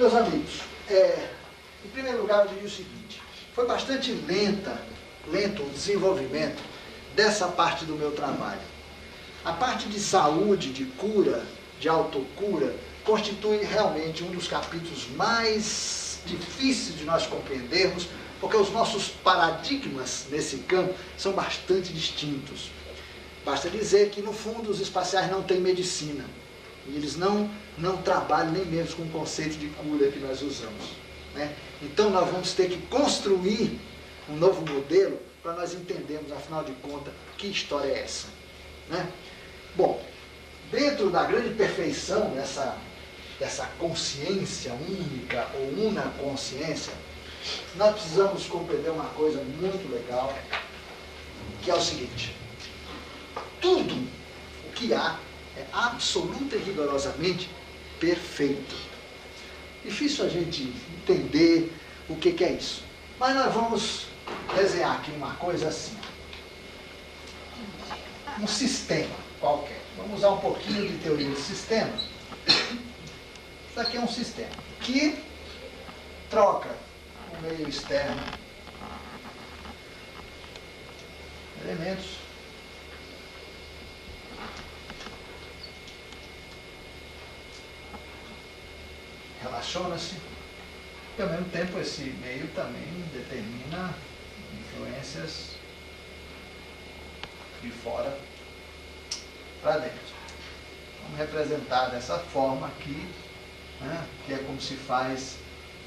meus amigos, em primeiro lugar eu diria o seguinte: foi bastante lento o desenvolvimento dessa parte do meu trabalho. A parte de saúde, de cura, de autocura, constitui realmente um dos capítulos mais difíceis de nós compreendermos, porque os nossos paradigmas nesse campo são bastante distintos. Basta dizer que, no fundo, os espaciais não têm medicina. E eles não trabalham nem mesmo com o conceito de cura que nós usamos, né? Então, nós vamos ter que construir um novo modelo para nós entendermos, afinal de contas, que história é essa, né? Bom, dentro da grande perfeição dessa consciência única ou una consciência, nós precisamos compreender uma coisa muito legal, que é o seguinte: tudo o que há é absoluta e rigorosamente perfeito. Difícil a gente entender o que é isso, mas nós vamos desenhar aqui uma coisa assim, um sistema qualquer. Vamos usar um pouquinho de teoria de sistema. Isso aqui é um sistema que troca o meio externo, elementos, relaciona-se, e ao mesmo tempo esse meio também determina influências de fora para dentro. Vamos representar dessa forma aqui, né, que é como se faz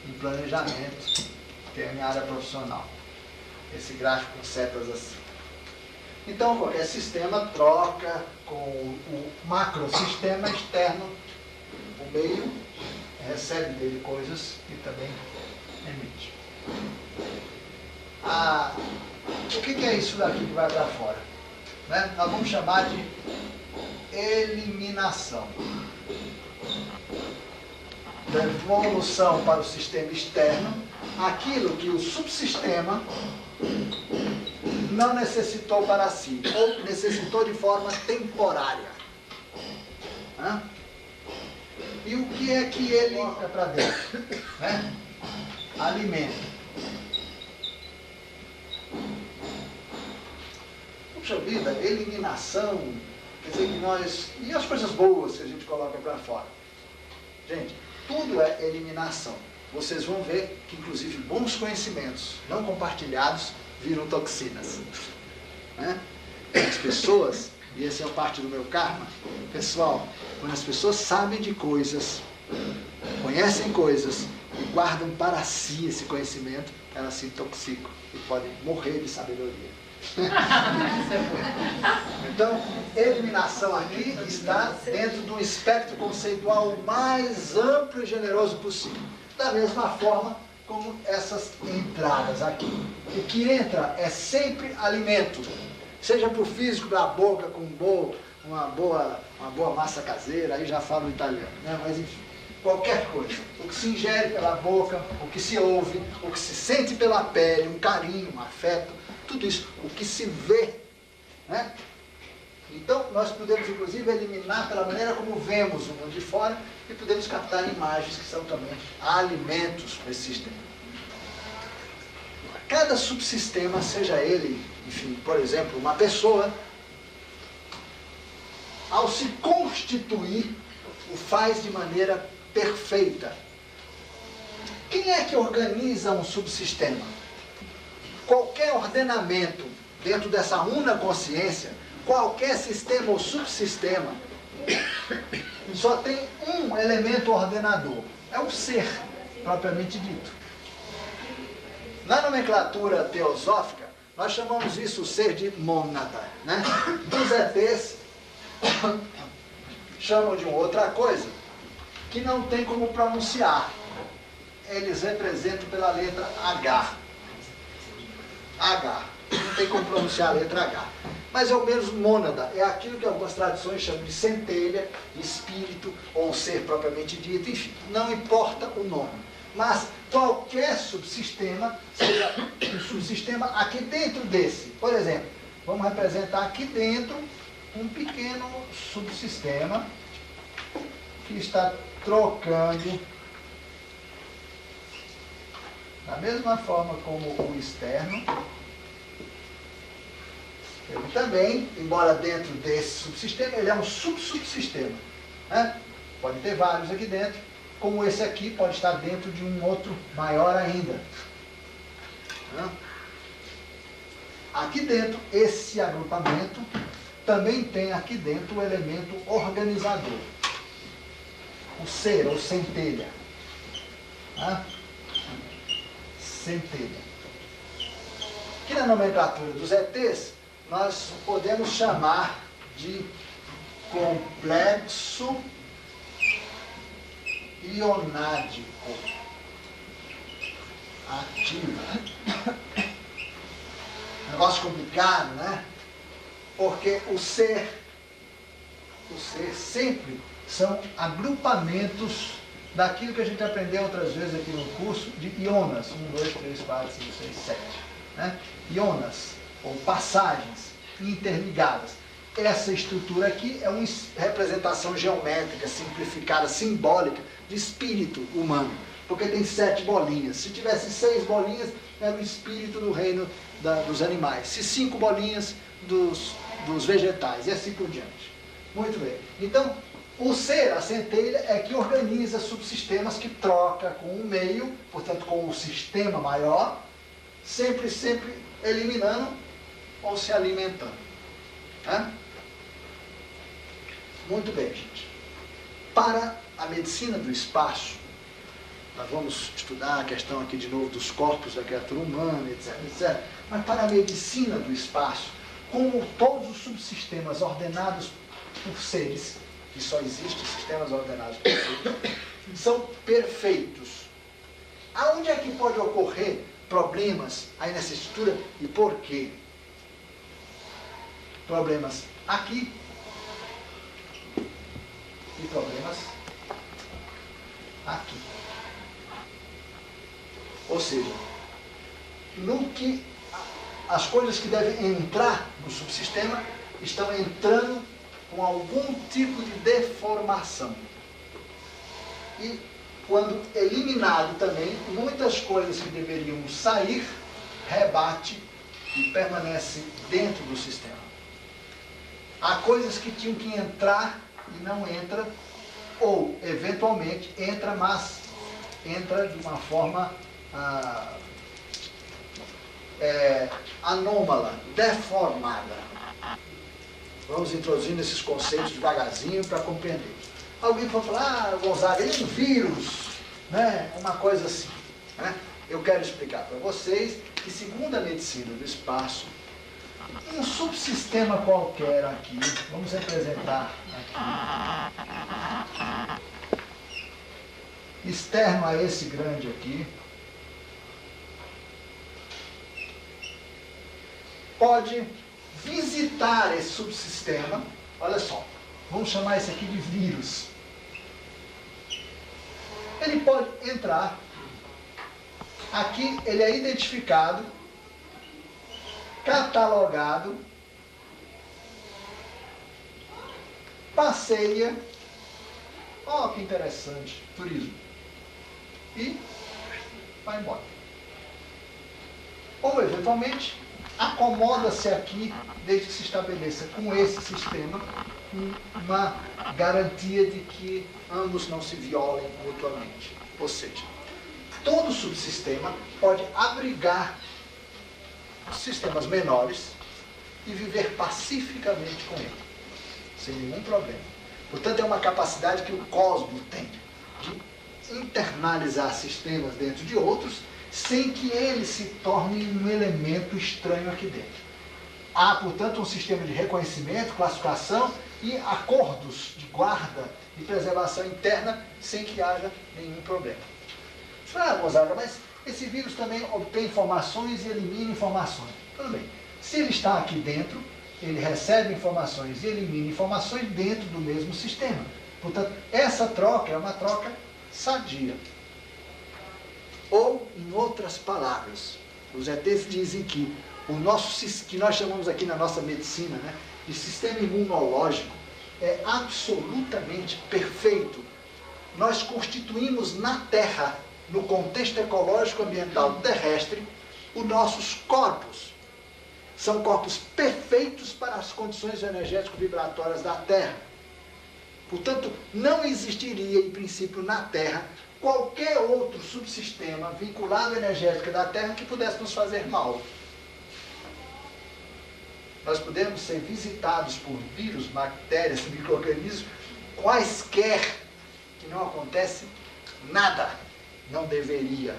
em planejamento, que é a minha área profissional. Esse gráfico com setas assim. Então, qualquer sistema troca com o macrosistema externo, o meio recebe dele coisas e também emite. O que é isso daqui que vai para fora? Né? Nós vamos chamar de eliminação. Devolução para o sistema externo, aquilo que o subsistema não necessitou para si, ou necessitou de forma temporária. Né? E o que é que ele coloca para dentro? Né? Alimento. Puxa vida, eliminação, quer dizer que nós... E as coisas boas que a gente coloca para fora? Gente, tudo é eliminação. Vocês vão ver que, inclusive, bons conhecimentos não compartilhados viram toxinas. Né? As pessoas, e essa é a parte do meu karma, pessoal, quando as pessoas sabem de coisas, conhecem coisas e guardam para si esse conhecimento, elas se intoxicam e podem morrer de sabedoria. Então, eliminação aqui está dentro de um espectro conceitual o mais amplo e generoso possível. Da mesma forma como essas entradas aqui. O que entra é sempre alimento, seja para o físico da boca, com uma boa massa caseira, aí já falo italiano, né? Mas enfim, qualquer coisa. O que se ingere pela boca, o que se ouve, o que se sente pela pele, um carinho, um afeto, tudo isso, o que se vê, né? Então, nós podemos, inclusive, eliminar pela maneira como vemos o mundo de fora e podemos captar imagens que são também alimentos para esse sistema. Cada subsistema, seja ele, enfim, por exemplo, uma pessoa, ao se constituir, o faz de maneira perfeita. Quem é que organiza um subsistema? Qualquer ordenamento dentro dessa una consciência, qualquer sistema ou subsistema, só tem um elemento ordenador, é o ser, propriamente dito. Na nomenclatura teosófica, nós chamamos isso o ser de mônada, né? Os ETs chamam de outra coisa que não tem como pronunciar. Eles representam pela letra H. H. Não tem como pronunciar a letra H. Mas é o mesmo mônada. É aquilo que algumas tradições chamam de centelha, espírito, ou ser propriamente dito, enfim. Não importa o nome. Mas qualquer subsistema, seja um subsistema aqui dentro desse. Por exemplo, vamos representar aqui dentro um pequeno subsistema que está trocando Da mesma forma como o externo, ele também, embora dentro desse subsistema, ele é um subsubsistema, né? Pode ter vários aqui dentro, como esse aqui pode estar dentro de um outro maior ainda. Né? Aqui dentro, esse agrupamento também tem aqui dentro o elemento organizador. O ser, ou centelha. Né? Centelha. Aqui na nomenclatura dos ETs, nós podemos chamar de complexo ionádico ativo. Negócio complicado, né? Porque o ser sempre são agrupamentos daquilo que a gente aprendeu outras vezes aqui no curso, de ionas. 1, 2, 3, 4, 5, 6, 7. Né? Ionas, ou passagens interligadas. Essa estrutura aqui é uma representação geométrica, simplificada, simbólica, de espírito humano. Porque tem 7 bolinhas. Se tivesse 6 bolinhas, era o espírito do reino dos animais. Se 5 bolinhas, dos vegetais. E assim por diante. Muito bem. Então, o ser, a centelha, é que organiza subsistemas que troca com o meio, portanto com o sistema maior, sempre eliminando ou se alimentando. Tá? Muito bem, gente. Para a medicina do espaço, nós vamos estudar a questão aqui de novo dos corpos da criatura humana, etc, etc. Mas para a medicina do espaço, como todos os subsistemas ordenados por seres, que só existem sistemas ordenados por seres, são perfeitos. Aonde é que pode ocorrer problemas aí nessa estrutura e por quê? Problemas aqui e problemas aqui. Ou seja, no que as coisas que devem entrar no subsistema estão entrando com algum tipo de deformação. E quando eliminado também, muitas coisas que deveriam sair, rebate e permanece dentro do sistema. Há coisas que tinham que entrar e não entra, ou eventualmente entra, mas entra de uma forma anômala, deformada. Vamos introduzindo esses conceitos devagarzinho para compreender. Alguém pode falar, Gonzaga, ele é um vírus, né? Uma coisa assim. Né? Eu quero explicar para vocês que, segundo a medicina do espaço, um subsistema qualquer aqui, vamos representar aqui, externo a esse grande aqui, pode visitar esse subsistema, olha só, vamos chamar esse aqui de vírus. Ele pode entrar, aqui ele é identificado, catalogado, passeia, ó que interessante, turismo, e vai embora. Ou eventualmente acomoda-se aqui, desde que se estabeleça com esse sistema uma garantia de que ambos não se violem mutuamente. Ou seja, todo subsistema pode abrigar sistemas menores e viver pacificamente com ele, sem nenhum problema. Portanto, é uma capacidade que o cosmos tem de internalizar sistemas dentro de outros, sem que ele se torne um elemento estranho aqui dentro. Há, portanto, um sistema de reconhecimento, classificação e acordos de guarda e preservação interna, sem que haja nenhum problema. Você fala, Gonzaga, mas esse vírus também obtém informações e elimina informações. Tudo bem. Se ele está aqui dentro, ele recebe informações e elimina informações dentro do mesmo sistema. Portanto, essa troca é uma troca sadia. Ou, em outras palavras, os ETs dizem que o nosso, que nós chamamos aqui na nossa medicina, né, de sistema imunológico, é absolutamente perfeito. Nós constituímos na Terra no contexto ecológico ambiental terrestre, os nossos corpos são corpos perfeitos para as condições energético-vibratórias da Terra. Portanto, não existiria, em princípio, na Terra, qualquer outro subsistema vinculado à energética da Terra que pudesse nos fazer mal. Nós podemos ser visitados por vírus, bactérias, micro-organismos, quaisquer, que não acontece nada. Não deveria.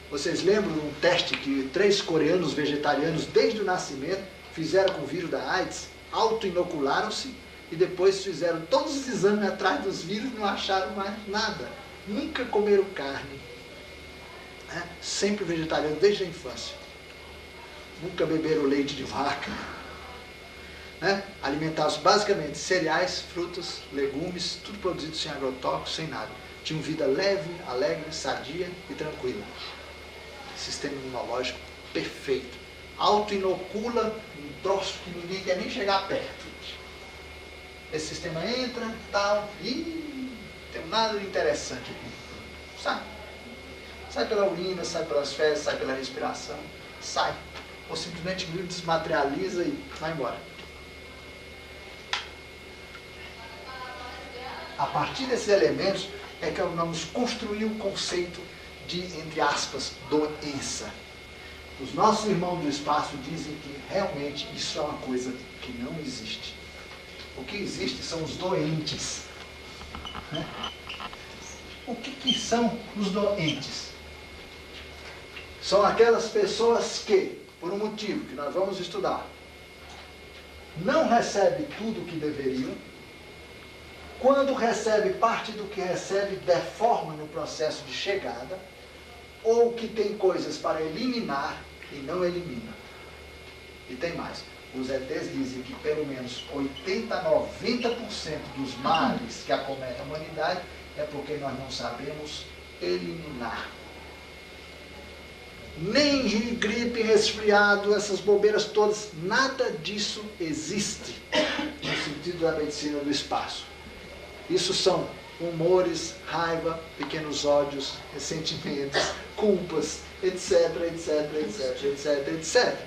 Vocês lembram de um teste que 3 coreanos vegetarianos, desde o nascimento, fizeram com o vírus da AIDS? Auto-inocularam-se e depois fizeram todos os exames atrás dos vírus e não acharam mais nada. Nunca comeram carne. Sempre vegetariano, desde a infância. Nunca beberam leite de vaca. Alimentavam-se basicamente cereais, frutas, legumes, tudo produzido sem agrotóxicos, sem nada. Tinham vida leve, alegre, sadia e tranquila. Sistema imunológico perfeito. Auto-inocula um troço que ninguém quer nem chegar perto. Esse sistema entra, tal, e não tem nada de interessante aqui. Sai. Sai pela urina, sai pelas fezes, sai pela respiração. Sai. Ou simplesmente desmaterializa e vai embora. A partir desses elementos é que vamos construir o conceito de, entre aspas, doença. Os nossos irmãos do espaço dizem que realmente isso é uma coisa que não existe. O que existe são os doentes. O que são os doentes? São aquelas pessoas que, por um motivo que nós vamos estudar, não recebem tudo o que deveriam. Quando recebe parte do que recebe, deforma no processo de chegada, ou que tem coisas para eliminar e não elimina. E tem mais. Os ETs dizem que pelo menos 80% a 90% dos males que acometem a humanidade é porque nós não sabemos eliminar. Nem gripe, resfriado, essas bobeiras todas, nada disso existe no sentido da medicina do espaço. Isso são humores, raiva, pequenos ódios, ressentimentos, culpas, etc, etc, etc, etc, etc.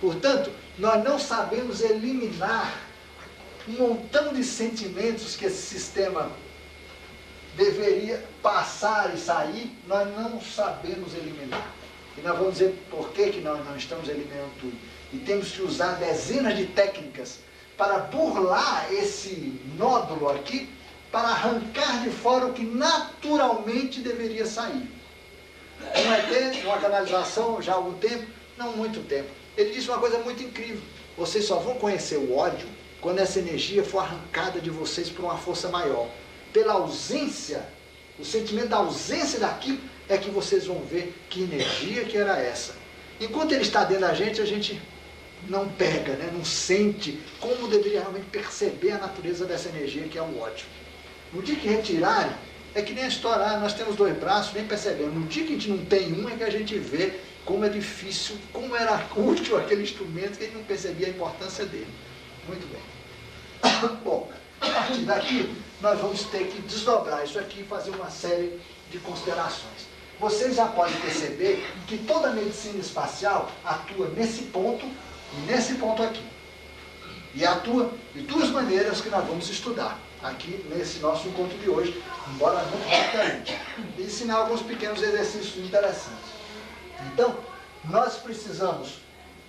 Portanto, nós não sabemos eliminar um montão de sentimentos que esse sistema deveria passar e sair, nós não sabemos eliminar. E nós vamos dizer por que nós não estamos eliminando tudo. E temos que usar dezenas de técnicas para burlar esse nódulo aqui, para arrancar de fora o que naturalmente deveria sair. Um ET, uma canalização já há algum tempo, não muito tempo, ele disse uma coisa muito incrível: vocês só vão conhecer o ódio quando essa energia for arrancada de vocês por uma força maior. Pela ausência, o sentimento da ausência daquilo é que vocês vão ver que energia que era essa. Enquanto ele está dentro da gente, a gente não pega, não sente como deveria realmente perceber a natureza dessa energia que é o ódio. No dia que retirarem, é que nem a história, nós temos 2 braços, nem percebemos. No dia que a gente não tem um, é que a gente vê como é difícil, como era útil aquele instrumento, que a gente não percebia a importância dele. Muito bem. Bom, a partir daqui, nós vamos ter que desdobrar isso aqui e fazer uma série de considerações. Vocês já podem perceber que toda a medicina espacial atua nesse ponto e nesse ponto aqui. E atua de 2 maneiras que nós vamos estudar aqui nesse nosso encontro de hoje, embora muito rapidamente, e ensinar alguns pequenos exercícios interessantes. Então, nós precisamos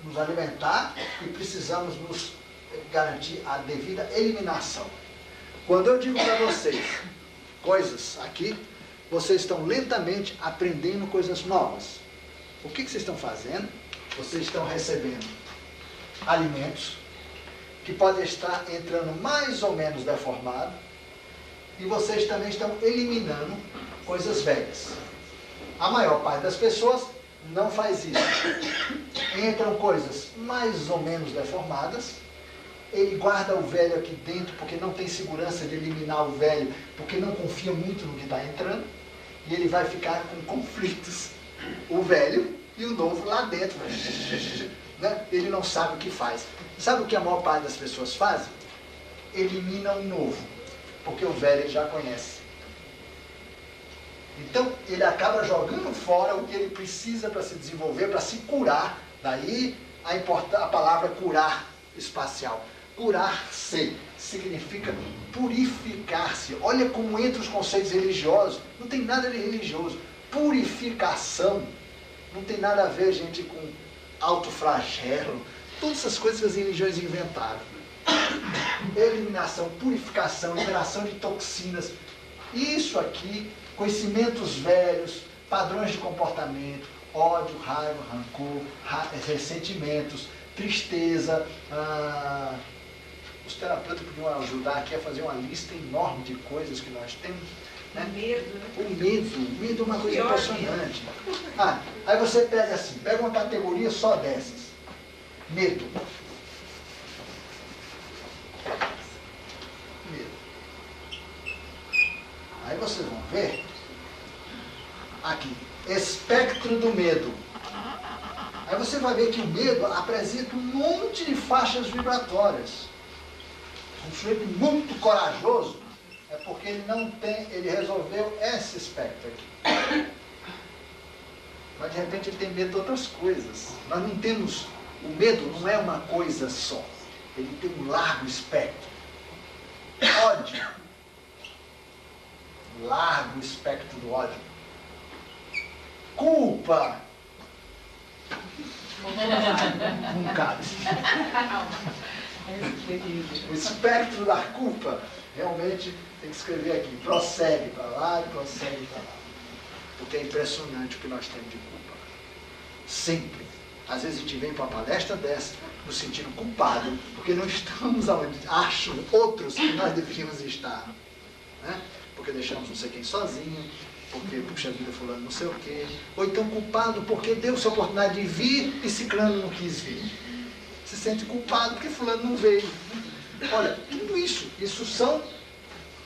nos alimentar e precisamos nos garantir a devida eliminação. Quando eu digo para vocês coisas aqui, vocês estão lentamente aprendendo coisas novas. O que vocês estão fazendo? Vocês estão recebendo alimentos que podem estar entrando mais ou menos deformados, e vocês também estão eliminando coisas velhas. A maior parte das pessoas não faz isso. Entram coisas mais ou menos deformadas, ele guarda o velho aqui dentro porque não tem segurança de eliminar o velho, porque não confia muito no que está entrando, e ele vai ficar com conflitos, o velho e o novo lá dentro. Ele não sabe o que faz. Sabe o que a maior parte das pessoas fazem? Elimina o novo, porque o velho ele já conhece. Então, ele acaba jogando fora o que ele precisa para se desenvolver, para se curar. Daí a palavra curar espacial. Curar-se significa purificar-se. Olha como entra os conceitos religiosos. Não tem nada de religioso. Purificação. Não tem nada a ver, gente, com autoflagelo. Todas essas coisas que as religiões inventaram. Eliminação, purificação, liberação de toxinas. Isso aqui, conhecimentos velhos, padrões de comportamento, ódio, raiva, rancor, ressentimentos, tristeza. Os terapeutas podiam ajudar aqui a fazer uma lista enorme de coisas que nós temos. Né? O medo é uma coisa impressionante. Aí você pega assim, pega uma categoria só dessas. Medo. Aí vocês vão ver aqui, espectro do medo. Aí você vai ver que o medo apresenta um monte de faixas vibratórias. Um sujeito muito corajoso é porque ele resolveu esse espectro aqui. Mas de repente ele tem medo de outras coisas. Nós não temos, o medo não é uma coisa só. Ele tem um largo espectro. Ódio. Largo espectro do ódio. Culpa. Não cabe. O espectro da culpa, realmente tem que escrever aqui. Prossegue para lá e prossegue para lá. Porque é impressionante o que nós temos de culpa. Sempre. Às vezes a gente vem para uma palestra dessa, nos sentindo culpado, porque não estamos onde acham outros que nós deveríamos estar. Né? Porque deixamos não sei quem sozinho, porque, puxa vida, fulano não sei o quê. Ou então culpado porque deu-se a oportunidade de vir e ciclano não quis vir. Se sente culpado porque fulano não veio. Olha, tudo isso são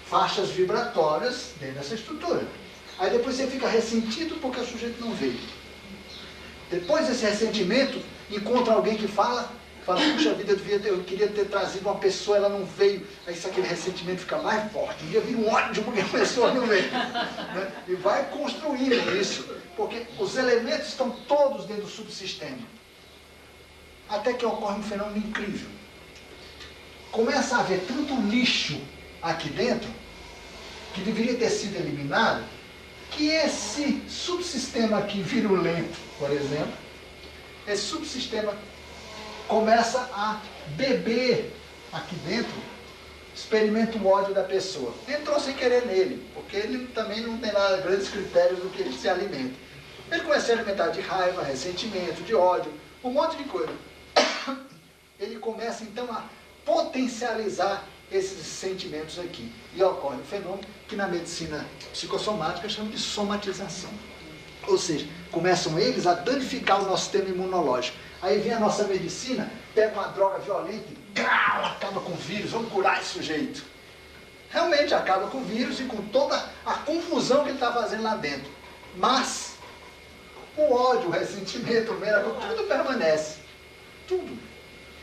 faixas vibratórias dentro dessa estrutura. Aí depois você fica ressentido porque o sujeito não veio. Depois desse ressentimento, encontra alguém que fala, puxa vida, eu queria ter trazido uma pessoa, ela não veio. Aí aquele ressentimento fica mais forte. Um dia vira um ódio porque a pessoa não veio. Né? E vai construindo isso. Porque os elementos estão todos dentro do subsistema. Até que ocorre um fenômeno incrível. Começa a haver tanto lixo aqui dentro, que deveria ter sido eliminado, que esse subsistema aqui virulento, por exemplo, esse subsistema começa a beber aqui dentro, experimenta o ódio da pessoa. Entrou sem querer nele, porque ele também não tem lá grandes critérios do que ele se alimenta. Ele começa a se alimentar de raiva, ressentimento, de ódio, um monte de coisa. Ele começa então a potencializar esses sentimentos aqui. E ocorre um fenômeno que na medicina psicossomática chama de somatização. Ou seja, começam eles a danificar o nosso sistema imunológico. Aí vem a nossa medicina, pega uma droga violenta e acaba com o vírus, vamos curar esse sujeito. Realmente acaba com o vírus e com toda a confusão que ele está fazendo lá dentro. Mas o ódio, o ressentimento, o medo, tudo permanece. Tudo.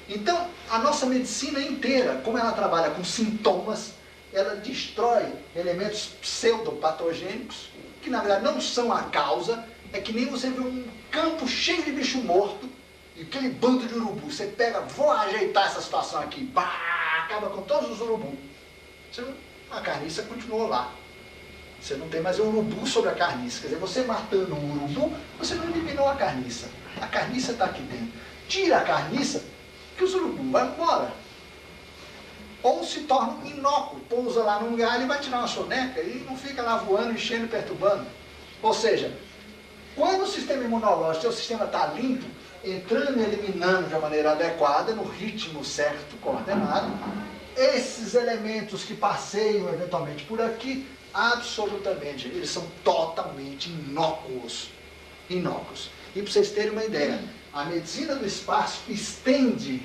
Então, a nossa medicina inteira, como ela trabalha com sintomas, ela destrói elementos pseudopatogênicos, que na verdade não são a causa. É que nem você vê um campo cheio de bicho morto, e aquele bando de urubu. Você pega, vou ajeitar essa situação aqui, pá, acaba com todos os urubus. A carniça continuou lá. Você não tem mais um urubu sobre a carniça. Quer dizer, você matando um urubu, você não eliminou a carniça. A carniça está aqui dentro. Tira a carniça, que os urubus vão embora. Ou se torna inócuo, pousa lá num galho e vai tirar uma soneca e não fica lá voando, enchendo e perturbando. Ou seja, quando o sistema imunológico, seu sistema está limpo, entrando e eliminando de uma maneira adequada, no ritmo certo, coordenado, esses elementos que passeiam eventualmente por aqui, absolutamente, eles são totalmente inócuos. Inócuos. E para vocês terem uma ideia, a medicina do espaço estende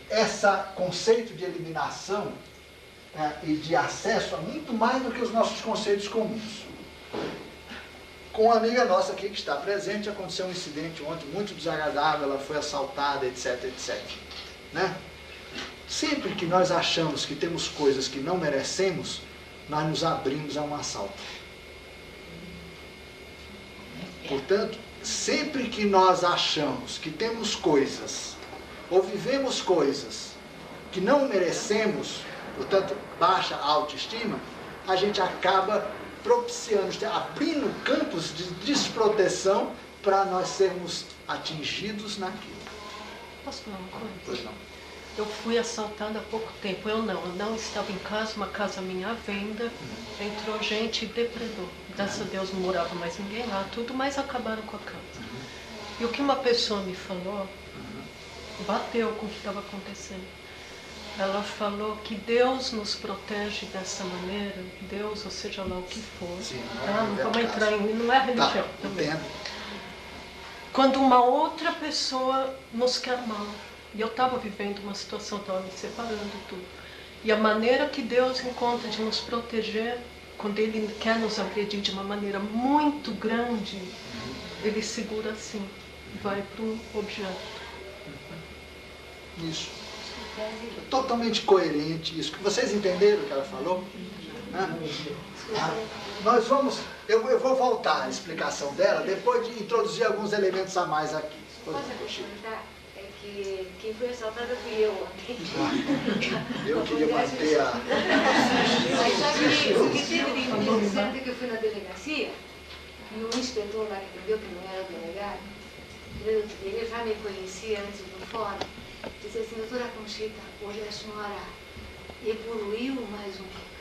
esse conceito de eliminação e de acesso a muito mais do que os nossos conceitos comuns. Com uma amiga nossa aqui que está presente, aconteceu um incidente ontem muito desagradável, ela foi assaltada, etc, etc. Né? Sempre que nós achamos que temos coisas que não merecemos, nós nos abrimos a um assalto. Portanto, sempre que nós achamos que temos coisas, ou vivemos coisas que não merecemos, portanto, baixa autoestima, a gente acaba propiciando, abrindo campos de desproteção para nós sermos atingidos naquilo. Posso falar uma coisa? Pois não. Eu fui assaltada há pouco tempo. Eu não estava em casa, uma casa minha à venda. Entrou gente e depredou. Graças a Deus não morava mais ninguém lá, tudo, mas acabaram com a casa. E o que uma pessoa me falou, bateu com o que estava acontecendo. Ela falou que Deus nos protege dessa maneira, Deus, ou seja lá o que for. Sim, Não vamos entrar em... Não é religião também. Entendo. Quando uma outra pessoa nos quer mal. E eu estava vivendo uma situação, estava me separando tudo. E a maneira que Deus encontra de nos proteger, quando Ele quer nos agredir de uma maneira muito grande, Ele segura assim, vai para um objeto. Isso. Totalmente coerente isso. Vocês entenderam o que ela falou? Nós vamos... Eu vou voltar à explicação dela, depois de introduzir alguns elementos a mais aqui. Posso acrescentar? É que quem foi assaltada fui eu ontem. Eu queria manter a... Mas sabe o que teve de interessante que eu fui na delegacia e o inspetor lá que entendeu que não era o delegado, ele já me conhecia antes do fórum, disse assim: doutora Conchita, hoje a senhora evoluiu mais um pouco.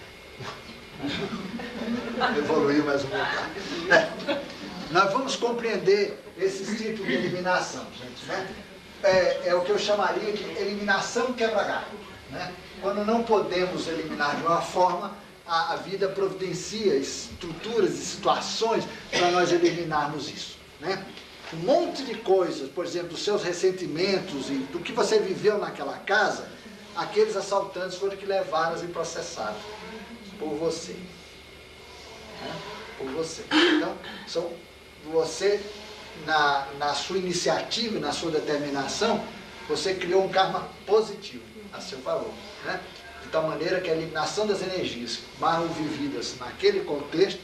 Evoluiu mais um pouco. Nós vamos compreender esses tipos de eliminação, gente, né? É o que eu chamaria de eliminação quebra-galho, né? Quando não podemos eliminar de uma forma, a vida providencia estruturas e situações para nós eliminarmos isso, né? Um monte de coisas, por exemplo, dos seus ressentimentos e do que você viveu naquela casa, aqueles assaltantes foram que levaram e processaram por você, né? Por você. Então, você, na sua iniciativa, na sua determinação, você criou um karma positivo a seu favor, né? De tal maneira que a eliminação das energias mal vividas naquele contexto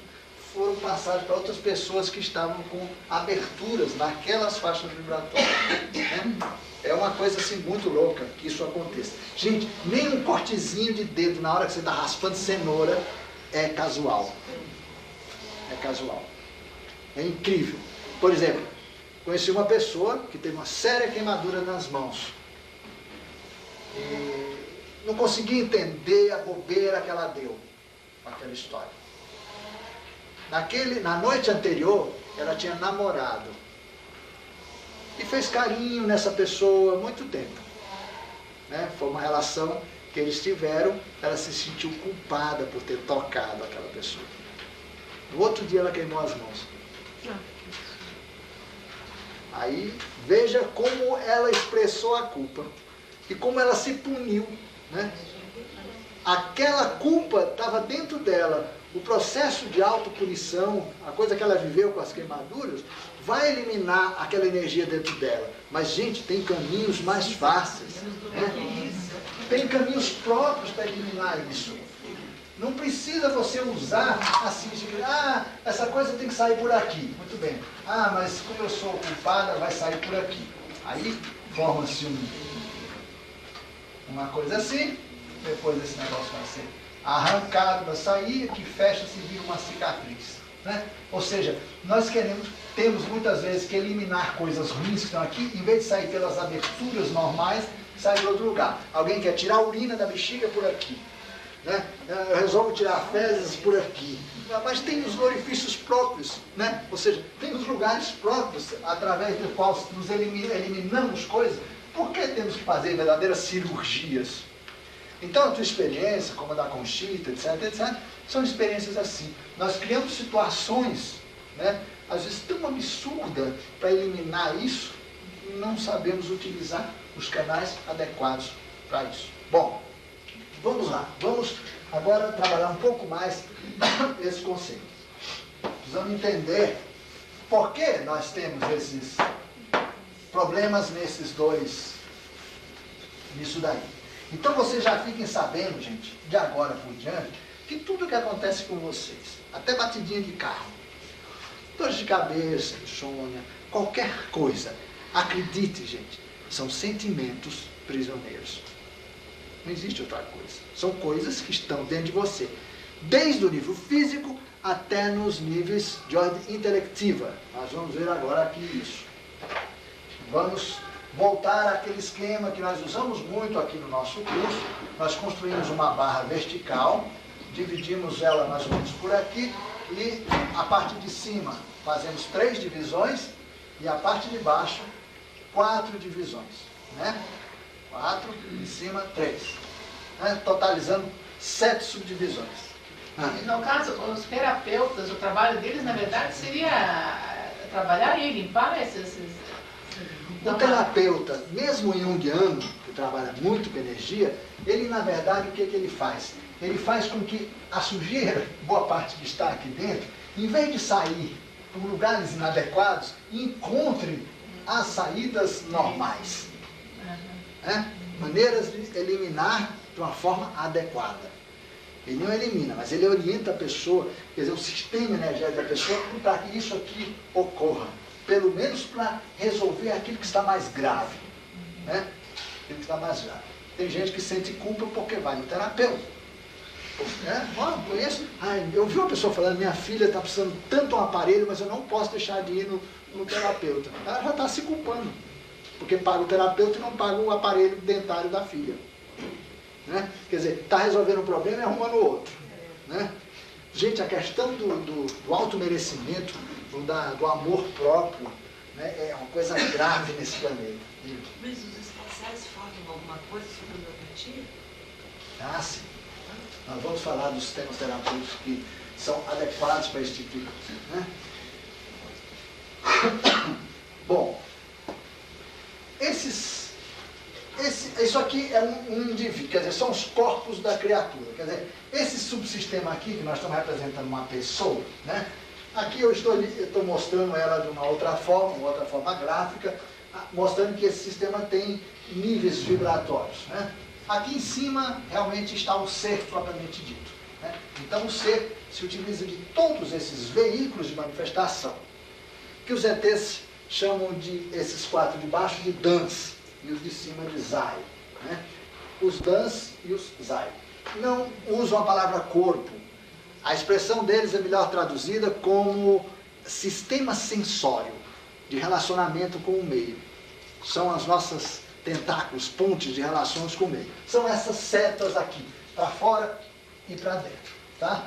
foram passadas para outras pessoas que estavam com aberturas naquelas faixas vibratórias, né? É uma coisa assim muito louca que isso aconteça. Gente, nem um cortezinho de dedo na hora que você está raspando cenoura é casual. É casual. É incrível. Por exemplo, conheci uma pessoa que teve uma séria queimadura nas mãos. E não conseguia entender a bobeira que ela deu com aquela história. Na noite anterior, ela tinha namorado. E fez carinho nessa pessoa há muito tempo, né? Foi uma relação que eles tiveram, ela se sentiu culpada por ter tocado aquela pessoa. No outro dia ela queimou as mãos. Aí, veja como ela expressou a culpa e como ela se puniu, né? Aquela culpa estava dentro dela. O processo de autopunição, a coisa que ela viveu com as queimaduras, vai eliminar aquela energia dentro dela. Mas, gente, tem caminhos mais fáceis, né? Tem caminhos próprios para eliminar isso. Não precisa você usar assim, essa coisa tem que sair por aqui. Muito bem. Mas como eu sou culpada, vai sair por aqui. Aí forma-se uma coisa assim, depois esse negócio vai ser arrancado, vai sair, que fecha-se e vira uma cicatriz, né? Ou seja, nós temos muitas vezes que eliminar coisas ruins que estão aqui, em vez de sair pelas aberturas normais, sai de outro lugar. Alguém quer tirar a urina da bexiga por aqui, né? Eu resolvo tirar fezes por aqui. Mas tem os orifícios próprios, né? Ou seja, tem os lugares próprios através dos quais nos eliminamos coisas. Por que temos que fazer verdadeiras cirurgias? Então a tua experiência, como a da Conchita, etc, etc, são experiências assim. Nós criamos situações, né, às vezes tão absurdas para eliminar isso, e não sabemos utilizar os canais adequados para isso. Bom, vamos lá. Vamos agora trabalhar um pouco mais esse conceito. Precisamos entender por que nós temos esses problemas nisso daí. Então vocês já fiquem sabendo, gente, de agora por diante, que tudo que acontece com vocês, até batidinha de carro, Dores de cabeça, insônia, qualquer coisa. Acredite, gente, são sentimentos prisioneiros. Não existe outra coisa. São coisas que estão dentro de você. Desde o nível físico até nos níveis de ordem intelectiva. Nós vamos ver agora aqui isso. Vamos voltar àquele esquema que nós usamos muito aqui no nosso curso. Nós construímos uma barra vertical, dividimos ela mais ou menos por aqui, e a parte de cima fazemos 3 divisões, e a parte de baixo, 4 divisões. Né? 4, em cima 3. Né? Totalizando 7 subdivisões. E no caso, os terapeutas, o trabalho deles, na verdade, seria trabalhar e limpar esses... O terapeuta, mesmo junguiano, que trabalha muito com energia, ele, na verdade, o que ele faz? Ele faz com que a sujeira, boa parte que está aqui dentro, em vez de sair por lugares inadequados, encontre as saídas normais. Maneiras de eliminar de uma forma adequada. Ele não elimina, mas ele orienta a pessoa, quer dizer, o sistema energético da pessoa, para que isso aqui ocorra. Pelo menos para resolver aquilo que está mais grave. Né? Aquilo que está mais grave. Tem gente que sente culpa porque vai no terapeuta. Conheço. Eu vi uma pessoa falando, minha filha está precisando tanto de um aparelho, mas eu não posso deixar de ir no terapeuta. Ela já está se culpando. Porque paga o terapeuta e não paga o aparelho dentário da filha. Né? Quer dizer, está resolvendo um problema e arrumando outro. Né? Gente, a questão do auto-merecimento, do amor próprio, né, é uma coisa grave nesse planeta. Mas os especiais falam alguma coisa sobre homeopatia? Ah, sim. Nós vamos falar dos sistemas terapêuticos que são adequados para esse tipo de coisa. Né? Bom, isso aqui é um indivíduo, quer dizer, são os corpos da criatura. Quer dizer, esse subsistema aqui, que nós estamos representando uma pessoa, né? Aqui eu estou mostrando ela de uma outra forma gráfica, mostrando que esse sistema tem níveis vibratórios. Né? Aqui em cima realmente está o ser propriamente dito. Né? Então o ser se utiliza de todos esses veículos de manifestação, que os ETs chamam de, esses 4 de baixo, de Dans, e os de cima de Zai. Né? Os Dans e os Zai. Não usam a palavra corpo. A expressão deles é melhor traduzida como sistema sensório de relacionamento com o meio. São as nossas tentáculos, pontes de relações com o meio. São essas setas aqui, para fora e para dentro. Tá?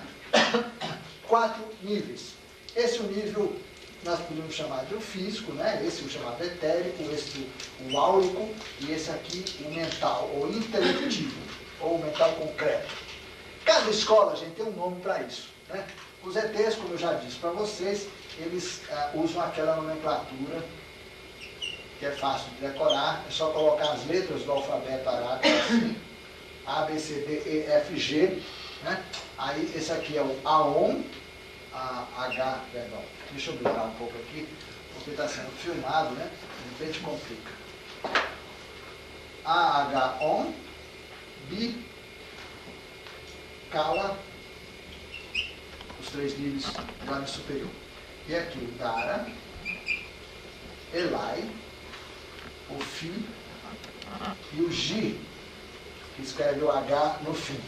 4 níveis. Esse é o nível, nós podemos chamar de o físico, né? Esse é o chamado etérico, esse o áurico, e esse aqui o mental, ou intelectivo, ou mental concreto. Cada escola, gente, tem um nome para isso. Né? Os ETs, como eu já disse para vocês, eles usam aquela nomenclatura que é fácil de decorar. É só colocar as letras do alfabeto arábico assim, A, B, C, D, E, F, G. Né? Aí esse aqui é o AON, perdão, deixa eu brincar um pouco aqui, porque está sendo filmado, né? De repente complica. AHON, B, Kala, os 3 níveis lá no superior. E aqui o Dara, Elai, o Fi e o Gi, que escreve o H no fim.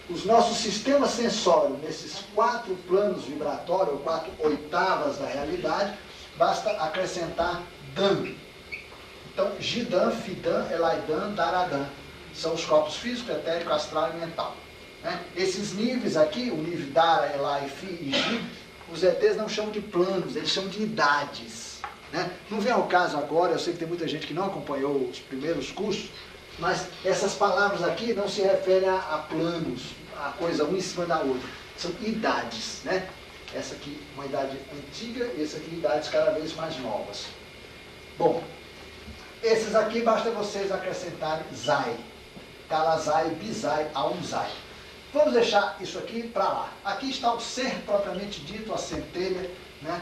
Os nossos sistemas sensórios, nesses 4 planos vibratórios, ou 4 oitavas da realidade, basta acrescentar Dan. Então, Gidan, Fidan, Elaidan, Daradan. São os corpos físico, etérico, astral e mental. Né? Esses níveis aqui, o nível Dara, Elai, Fi e Gi, os ETs não chamam de planos, eles chamam de idades. Né? Não vem ao caso agora, eu sei que tem muita gente que não acompanhou os primeiros cursos, mas essas palavras aqui não se referem a planos, a coisa uma em cima da outra. São idades. Né? Essa aqui uma idade antiga e essa aqui idades cada vez mais novas. Bom, esses aqui basta vocês acrescentarem Zai. Kalazai, Bizai, Aumzai. Vamos deixar isso aqui para lá. Aqui está o ser propriamente dito, a centelha, né?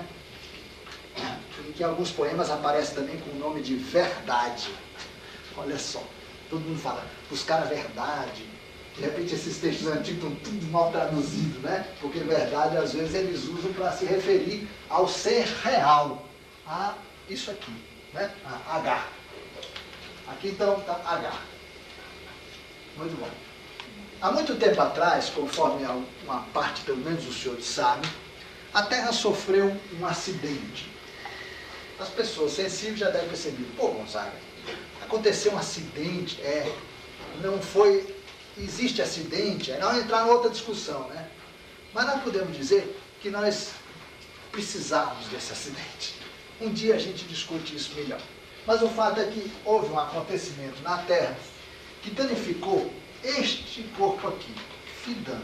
Que em alguns poemas aparece também com o nome de verdade. Olha só, todo mundo fala, buscar a verdade, De repente esses textos antigos estão tudo mal traduzidos, né? Porque, na verdade, às vezes eles usam para se referir ao ser real, a isso aqui, né? A H. Aqui então está H. Muito bom. Há muito tempo atrás, conforme uma parte, pelo menos, os senhores sabem, a Terra sofreu um acidente. As pessoas sensíveis já devem perceber, pô, Gonzaga, aconteceu um acidente, não foi, existe acidente, não entrar em outra discussão, né? Mas nós podemos dizer que nós precisávamos desse acidente. Um dia a gente discute isso melhor. Mas o fato é que houve um acontecimento na Terra que danificou este corpo aqui, Fidã.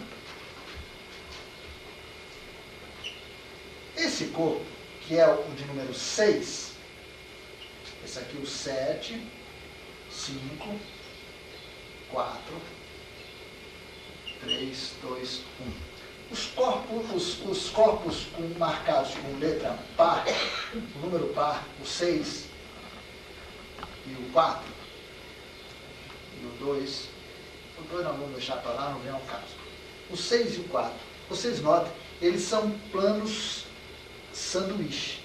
Esse corpo, que é o de número 6, esse aqui o 7, 5, 4, 3, 2, 1. Os corpos marcados com letra par, o número par, o 6 e o 4, e o 2, o 2 nós vamos deixar para lá, não vem ao caso. O 6 e o 4, vocês notem, eles são planos sanduíche.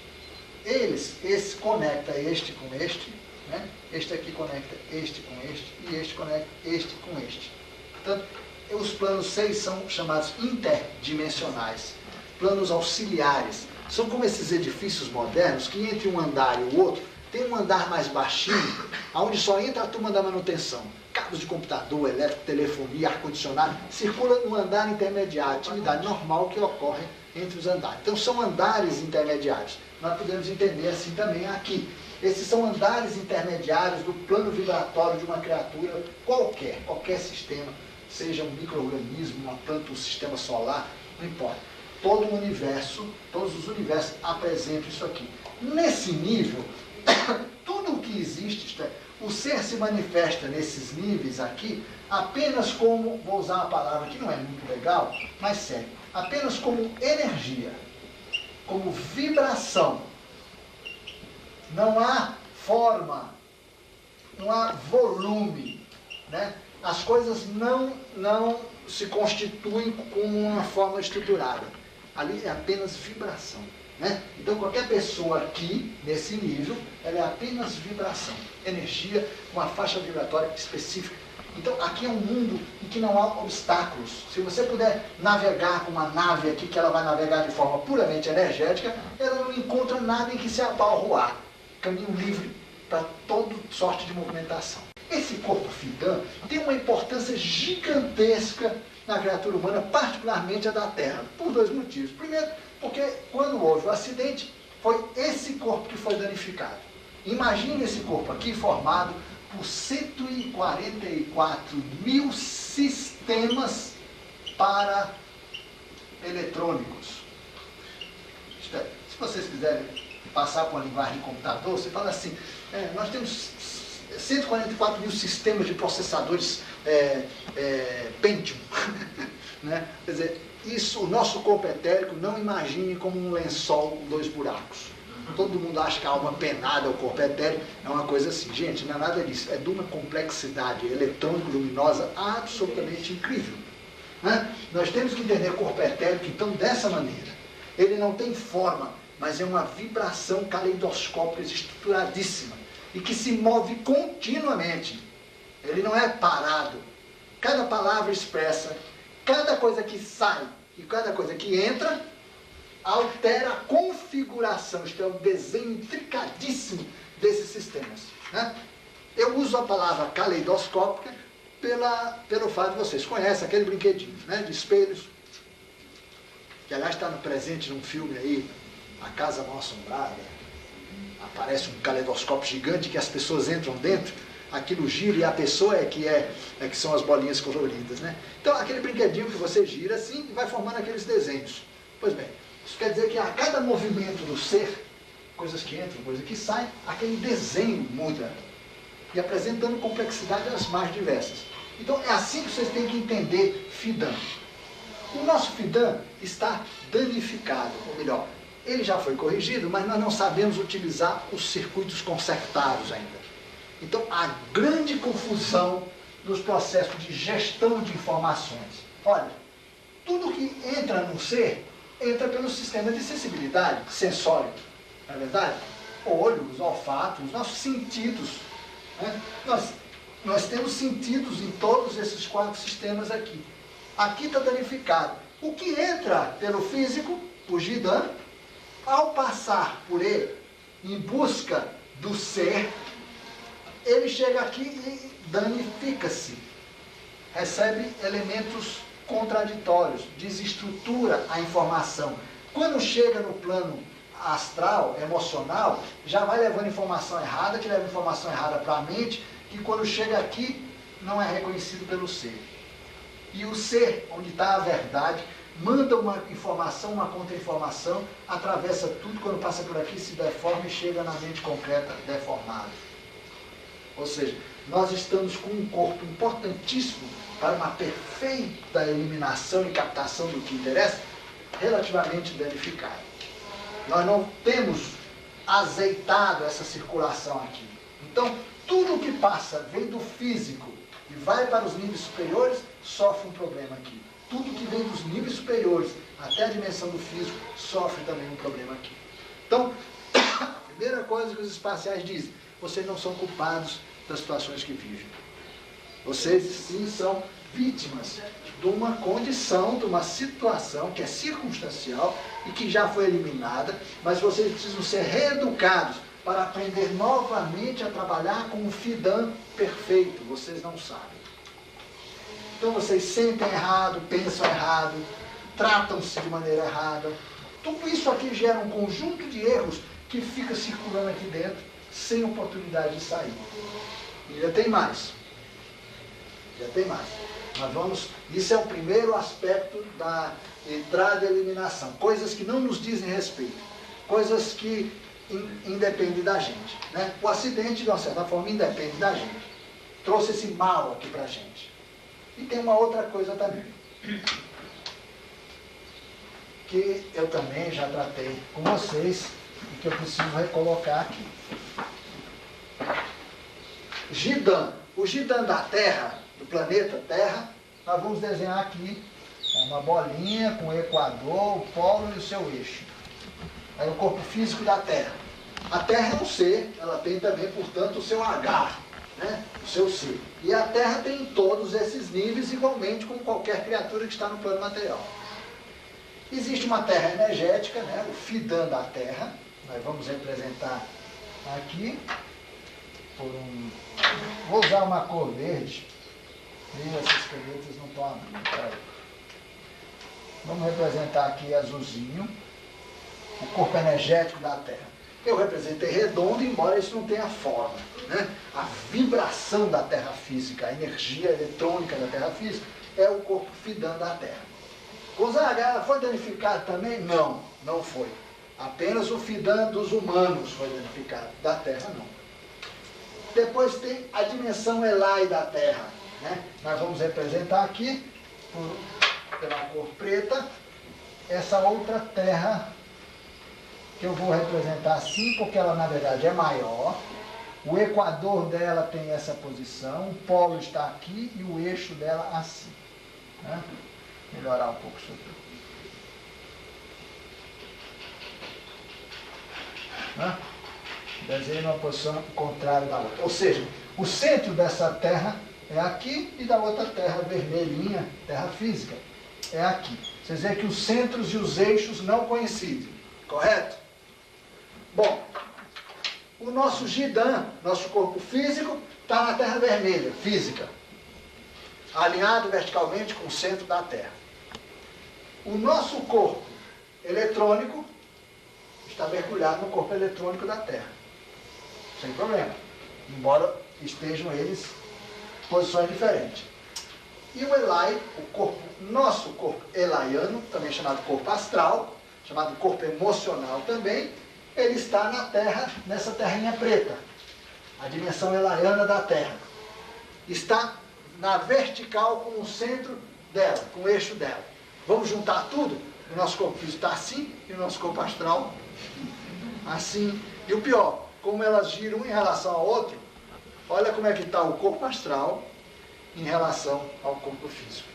Esse conecta este com este, né? Este aqui conecta este com este, e este conecta este com este. Portanto, os planos 6 são chamados interdimensionais, planos auxiliares. São como esses edifícios modernos que entre um andar e o outro, tem um andar mais baixinho, onde só entra a turma da manutenção. Cabos de computador, elétrico, telefonia, ar-condicionado, circula no andar intermediário, atividade normal que ocorre entre os andares. Então são andares intermediários. Nós podemos entender assim também aqui. Esses são andares intermediários do plano vibratório de uma criatura qualquer sistema, seja um micro-organismo, uma planta, um sistema solar, não importa. Todo o universo, todos os universos apresentam isso aqui. Nesse nível, tudo o que existe, isto é, o ser se manifesta nesses níveis aqui apenas como, vou usar uma palavra que não é muito legal, mas sério, apenas como energia, como vibração. Não há forma, não há volume, né? As coisas não se constituem como uma forma estruturada. Ali é apenas vibração, né? Então qualquer pessoa aqui, nesse nível, ela é apenas vibração, energia, uma faixa vibratória específica. Então aqui é um mundo em que não há obstáculos. Se você puder navegar com uma nave aqui, que ela vai navegar de forma puramente energética, ela não encontra nada em que se abalroar. Caminho livre para toda sorte de movimentação. Esse corpo Fidã tem uma importância gigantesca na criatura humana, particularmente a da Terra, por dois motivos. Primeiro, porque quando houve o acidente, foi esse corpo que foi danificado. Imagine esse corpo aqui formado por 144 mil sistemas paraeletrônicos. Isto é, se vocês quiserem passar por uma linguagem de computador, você fala assim, nós temos 144 mil sistemas de processadores Pentium. Né? Quer dizer, isso, o nosso corpo etérico, não imagine como um lençol com 2 buracos. Todo mundo acha que a alma penada, o corpo etérico, é uma coisa assim. Gente, não é nada disso. É de uma complexidade eletrônico-luminosa absolutamente incrível. Né? Nós temos que entender o corpo etérico, então, dessa maneira. Ele não tem forma, mas é uma vibração caleidoscópica estruturadíssima e que se move continuamente. Ele não é parado. Cada palavra expressa, cada coisa que sai e cada coisa que entra altera a configuração, isto é, o desenho intricadíssimo desses sistemas. Né? Eu uso a palavra caleidoscópica pelo fato de vocês conhecem aquele brinquedinho, né, de espelhos, que aliás está presente num filme aí, A Casa Mal Assombrada. Aparece um caleidoscópio gigante que as pessoas entram dentro, aquilo gira e a pessoa é que são as bolinhas coloridas, né? Então aquele brinquedinho que você gira assim e vai formando aqueles desenhos. Pois bem, isso quer dizer que a cada movimento do ser, coisas que entram, coisas que saem, aquele desenho muda e apresentando complexidade as mais diversas. Então é assim que vocês têm que entender Fidã. O nosso Fidã está danificado, ou melhor, ele já foi corrigido, mas nós não sabemos utilizar os circuitos consertados ainda. Então, a grande confusão dos processos de gestão de informações. Olha, tudo que entra no ser, entra pelo sistema de sensibilidade, sensório, não é verdade? Olhos, olfato, os nossos sentidos. Né? Nós temos sentidos em todos esses 4 sistemas aqui. Aqui está danificado. O que entra pelo físico, o Jidan, ao passar por ele, em busca do ser, ele chega aqui e danifica-se. Recebe elementos contraditórios, desestrutura a informação. Quando chega no plano astral, emocional, já vai levando informação errada, que leva informação errada para a mente, que quando chega aqui não é reconhecido pelo ser. E o ser, onde está a verdade, manda uma informação, uma contra-informação, atravessa tudo, quando passa por aqui, se deforma e chega na mente concreta deformada. Ou seja, nós estamos com um corpo importantíssimo para uma perfeita eliminação e captação do que interessa, relativamente danificado. Nós não temos azeitado essa circulação aqui. Então, tudo que passa, vem do físico e vai para os níveis superiores, sofre um problema aqui. Tudo que vem dos níveis superiores até a dimensão do físico, sofre também um problema aqui. Então, a primeira coisa que os espaciais dizem, vocês não são culpados das situações que vivem. Vocês, sim, são vítimas de uma condição, de uma situação que é circunstancial e que já foi eliminada, mas vocês precisam ser reeducados para aprender novamente a trabalhar com um Fidan perfeito. Vocês não sabem. Então vocês sentem errado, pensam errado, tratam-se de maneira errada. Tudo isso aqui gera um conjunto de erros que fica circulando aqui dentro sem oportunidade de sair. E já tem mais. Já tem mais. Nós vamos, isso é o primeiro aspecto da entrada e eliminação. Coisas que não nos dizem respeito. Coisas que independem da gente. Né? O acidente, de uma certa forma, independe da gente. Trouxe esse mal aqui pra gente. E tem uma outra coisa também. Que eu também já tratei com vocês e que eu preciso recolocar aqui. Jidan. O Jidan da Terra, do planeta Terra, nós vamos desenhar aqui uma bolinha com o equador, o polo e o seu eixo. Aí o corpo físico da Terra. A Terra é um ser, ela tem também, portanto, o seu H, né? O seu ser. E a Terra tem todos esses níveis, igualmente como qualquer criatura que está no plano material. Existe uma Terra energética, né? O Fidan da Terra. Nós vamos representar aqui por um... Vou usar uma cor verde. E essas canetas não estão abrindo. Vamos representar aqui azulzinho, o corpo energético da Terra. Eu representei redondo, embora isso não tenha forma. Né? A vibração da Terra física, a energia eletrônica da Terra física, é o corpo Fidan da Terra. Gonzaga, foi danificado também? Não, não foi. Apenas o Fidan dos humanos foi danificado, da Terra não. Depois tem a dimensão Elai da Terra. Né? Nós vamos representar aqui, pela cor preta, essa outra Terra, que eu vou representar assim, porque ela na verdade é maior. O equador dela tem essa posição, o polo está aqui e o eixo dela assim. Né? Melhorar um pouco isso aqui. Né? Desenho numa posição contrária da outra. Ou seja, o centro dessa Terra é aqui e da outra Terra vermelhinha, Terra física, é aqui. Vocês veem que os centros e os eixos não coincidem, correto? Bom, o nosso Jidan, nosso corpo físico, está na Terra vermelha, física, alinhado verticalmente com o centro da Terra. O nosso corpo eletrônico está mergulhado no corpo eletrônico da Terra. Sem problema. Embora estejam eles em posições diferentes. E o Elai, o corpo, nosso corpo elaiano, também chamado corpo astral, chamado corpo emocional também, ele está na Terra, nessa terrinha preta, a dimensão elaiana da Terra. Está na vertical com o centro dela, com o eixo dela. Vamos juntar tudo? O nosso corpo físico está assim e o nosso corpo astral assim. E o pior, como elas giram um em relação ao outro, olha como é que está o corpo astral em relação ao corpo físico.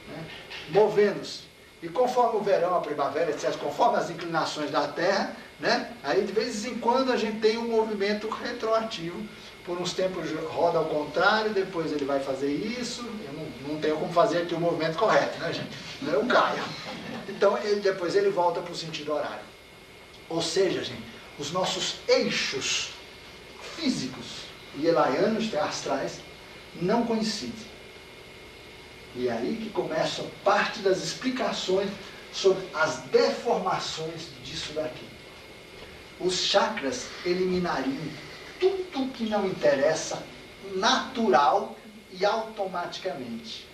Né? Movendo-se. E conforme o verão, a primavera, etc., conforme as inclinações da Terra, né? Aí de vez em quando a gente tem um movimento retroativo. Por uns tempos roda ao contrário, depois ele vai fazer isso. Eu não tenho como fazer aqui o movimento correto, né, gente? Eu caio. Então depois ele volta para o sentido horário. Ou seja, gente, os nossos eixos físicos e elaianos, astrais, não coincidem. E é aí que começa parte das explicações sobre as deformações disso daqui. Os chakras eliminariam tudo que não interessa, natural e automaticamente.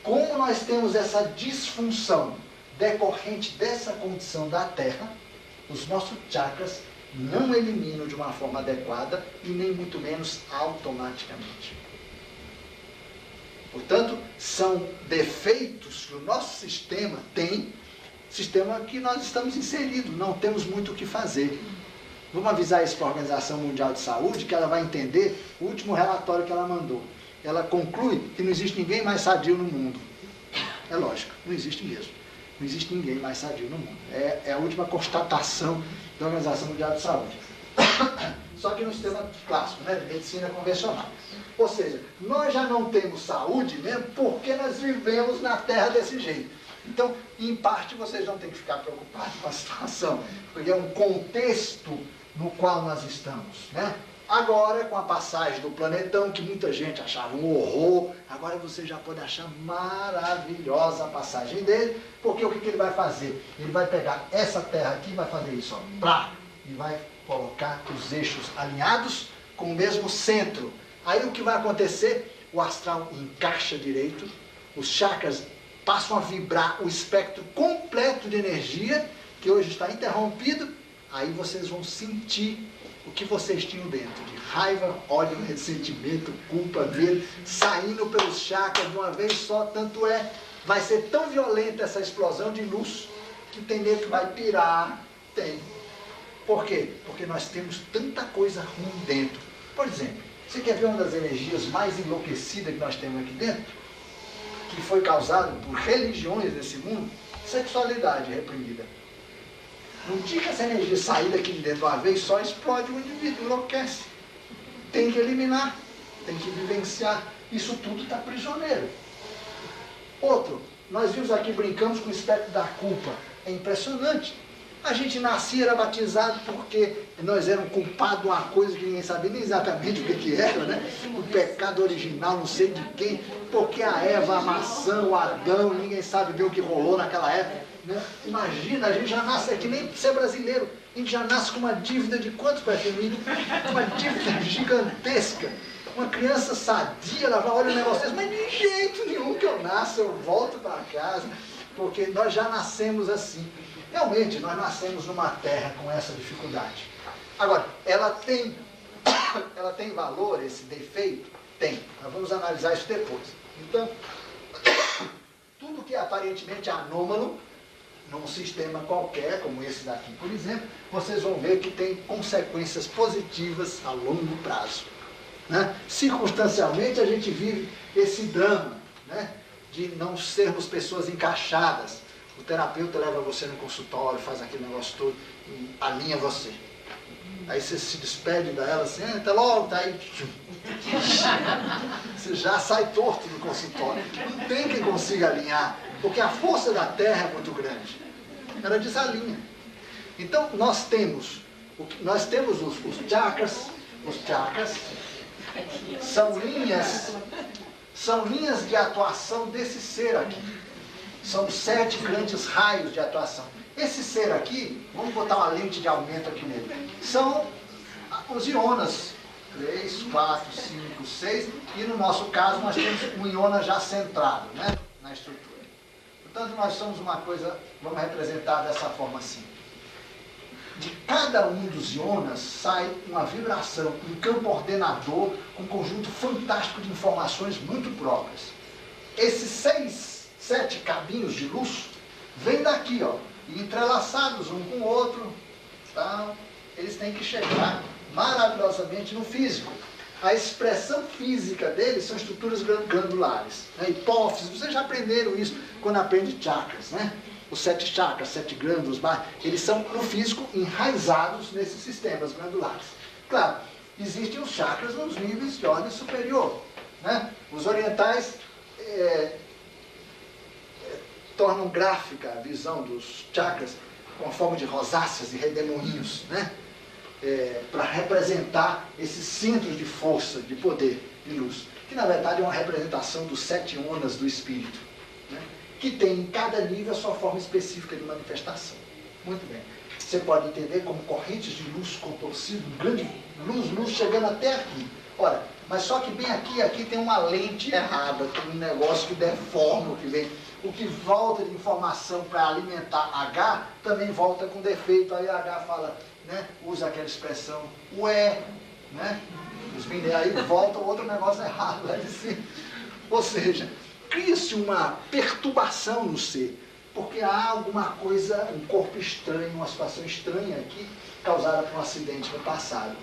Como nós temos essa disfunção decorrente dessa condição da Terra, os nossos chakras não eliminam de uma forma adequada e nem muito menos automaticamente. Portanto, são defeitos que o nosso sistema tem, sistema que nós estamos inseridos, não temos muito o que fazer. Vamos avisar isso para a Organização Mundial de Saúde, que ela vai entender o último relatório que ela mandou. Ela conclui que não existe ninguém mais sadio no mundo. É lógico, não existe mesmo. Não existe ninguém mais sadio no mundo. É a última constatação da Organização Mundial de Saúde. Só que no sistema clássico, né, de medicina convencional. Ou seja, nós já não temos saúde mesmo porque nós vivemos na Terra desse jeito. Então, em parte, vocês não têm que ficar preocupados com a situação, porque é um contexto no qual nós estamos, né? Agora, com a passagem do planetão, que muita gente achava um horror, agora você já pode achar maravilhosa a passagem dele, porque o que ele vai fazer? Ele vai pegar essa Terra aqui e vai fazer isso, ó, plá, e vai colocar os eixos alinhados com o mesmo centro. Aí o que vai acontecer? O astral encaixa direito, os chakras passam a vibrar o espectro completo de energia, que hoje está interrompido, aí vocês vão sentir o que vocês tinham dentro, de raiva, ódio, ressentimento, culpa, medo, saindo pelos chakras de uma vez só, tanto é, vai ser tão violenta essa explosão de luz, que tem nego que vai pirar, tem. Por quê? Porque nós temos tanta coisa ruim dentro. Por exemplo, você quer ver uma das energias mais enlouquecidas que nós temos aqui dentro? Que foi causada por religiões desse mundo? Sexualidade reprimida. No dia que essa energia sair daqui de dentro de uma vez só, explode o indivíduo, enlouquece. Tem que eliminar, tem que vivenciar. Isso tudo está prisioneiro. Outro, nós vimos aqui, brincamos com o espectro da culpa. É impressionante. A gente nascia, era batizado porque nós éramos culpados de uma coisa que ninguém sabia nem exatamente o que era, né? O pecado original, não sei de quem, porque a Eva, a maçã, o Adão, ninguém sabe bem o que rolou naquela época. Né? Imagina, a gente já nasce aqui, nem ser brasileiro, a gente já nasce com uma dívida de quanto para família? Uma dívida gigantesca. Uma criança sadia, ela vai, olha o negócio desse, mas de jeito nenhum que eu nasço, eu volto para casa, porque nós já nascemos assim. Realmente, nós nascemos numa terra com essa dificuldade. Agora, ela tem valor, esse defeito? Tem. Nós vamos analisar isso depois. Então, tudo que é aparentemente anômalo, num sistema qualquer, como esse daqui, por exemplo, vocês vão ver que tem consequências positivas a longo prazo. Né? Circunstancialmente, a gente vive esse drama, né? De não sermos pessoas encaixadas. O terapeuta leva você no consultório, faz aquele negócio todo e alinha você. Aí você se despede dela assim, até logo, tá aí. Você já sai torto do consultório. Não tem quem consiga alinhar, porque a força da Terra é muito grande. Ela desalinha. Então, nós temos os chakras. Os chakras são linhas de atuação desse ser aqui. São 7 grandes raios de atuação. Esse ser aqui, vamos botar uma lente de aumento aqui nele, são os ionas. 3, 4, 5, 6. E no nosso caso, nós temos um iona já centrado, né, na estrutura. Portanto, nós somos uma coisa, vamos representar dessa forma assim. De cada um dos ionas sai uma vibração, um campo ordenador, com um conjunto fantástico de informações muito próprias. Esses 7 cabinhos de luz vêm daqui, ó, e entrelaçados um com o outro, tá? Eles têm que chegar maravilhosamente no físico. a expressão física deles são estruturas glandulares. Né? Hipófise, vocês já aprenderam isso quando aprende chakras, né? Os 7 chakras, 7 glândulos, eles são no físico enraizados nesses sistemas glandulares. Claro, existem os chakras nos níveis de ordem superior. Né? Os orientais tornam gráfica a visão dos chakras com a forma de rosáceas e redemoinhos, né? Para representar esses centros de força, de poder, de luz, que na verdade é uma representação dos 7 onas do espírito, né? Que tem em cada nível a sua forma específica de manifestação. Muito bem. Você pode entender como correntes de luz contorcidas, grande luz chegando até aqui. Ora, mas só que bem aqui tem uma lente errada, tem um negócio que deforma o que vem. O que volta de informação para alimentar H, também volta com defeito. Aí H fala, né, usa aquela expressão, ué, né? Aí volta outro negócio errado lá de cima. Ou seja, cria-se uma perturbação no ser, porque há alguma coisa, um corpo estranho, uma situação estranha aqui, causada por um acidente no passado.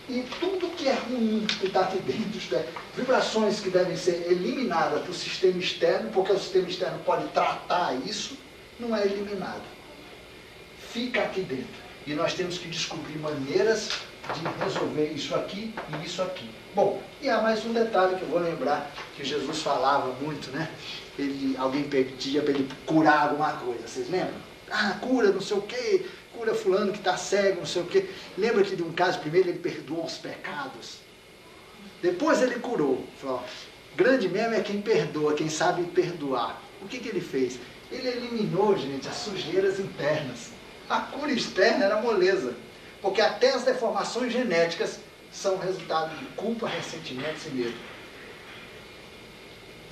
E tudo que é ruim que está aqui dentro, isto é, vibrações que devem ser eliminadas para o sistema externo, porque o sistema externo pode tratar isso, não é eliminado. Fica aqui dentro. E nós temos que descobrir maneiras de resolver isso aqui e isso aqui. Bom, e há mais um detalhe que eu vou lembrar, que Jesus falava muito, né? Alguém pedia para ele curar alguma coisa, vocês lembram? Ah, cura não sei o quê, cura fulano que está cego, não sei o quê. Lembra que de um caso, primeiro ele perdoou os pecados, depois ele curou. Falou, grande mesmo é quem perdoa, quem sabe perdoar. O que ele fez? Ele eliminou, gente, as sujeiras internas. A cura externa era moleza, porque até as deformações genéticas são resultado de culpa, ressentimentos e medo.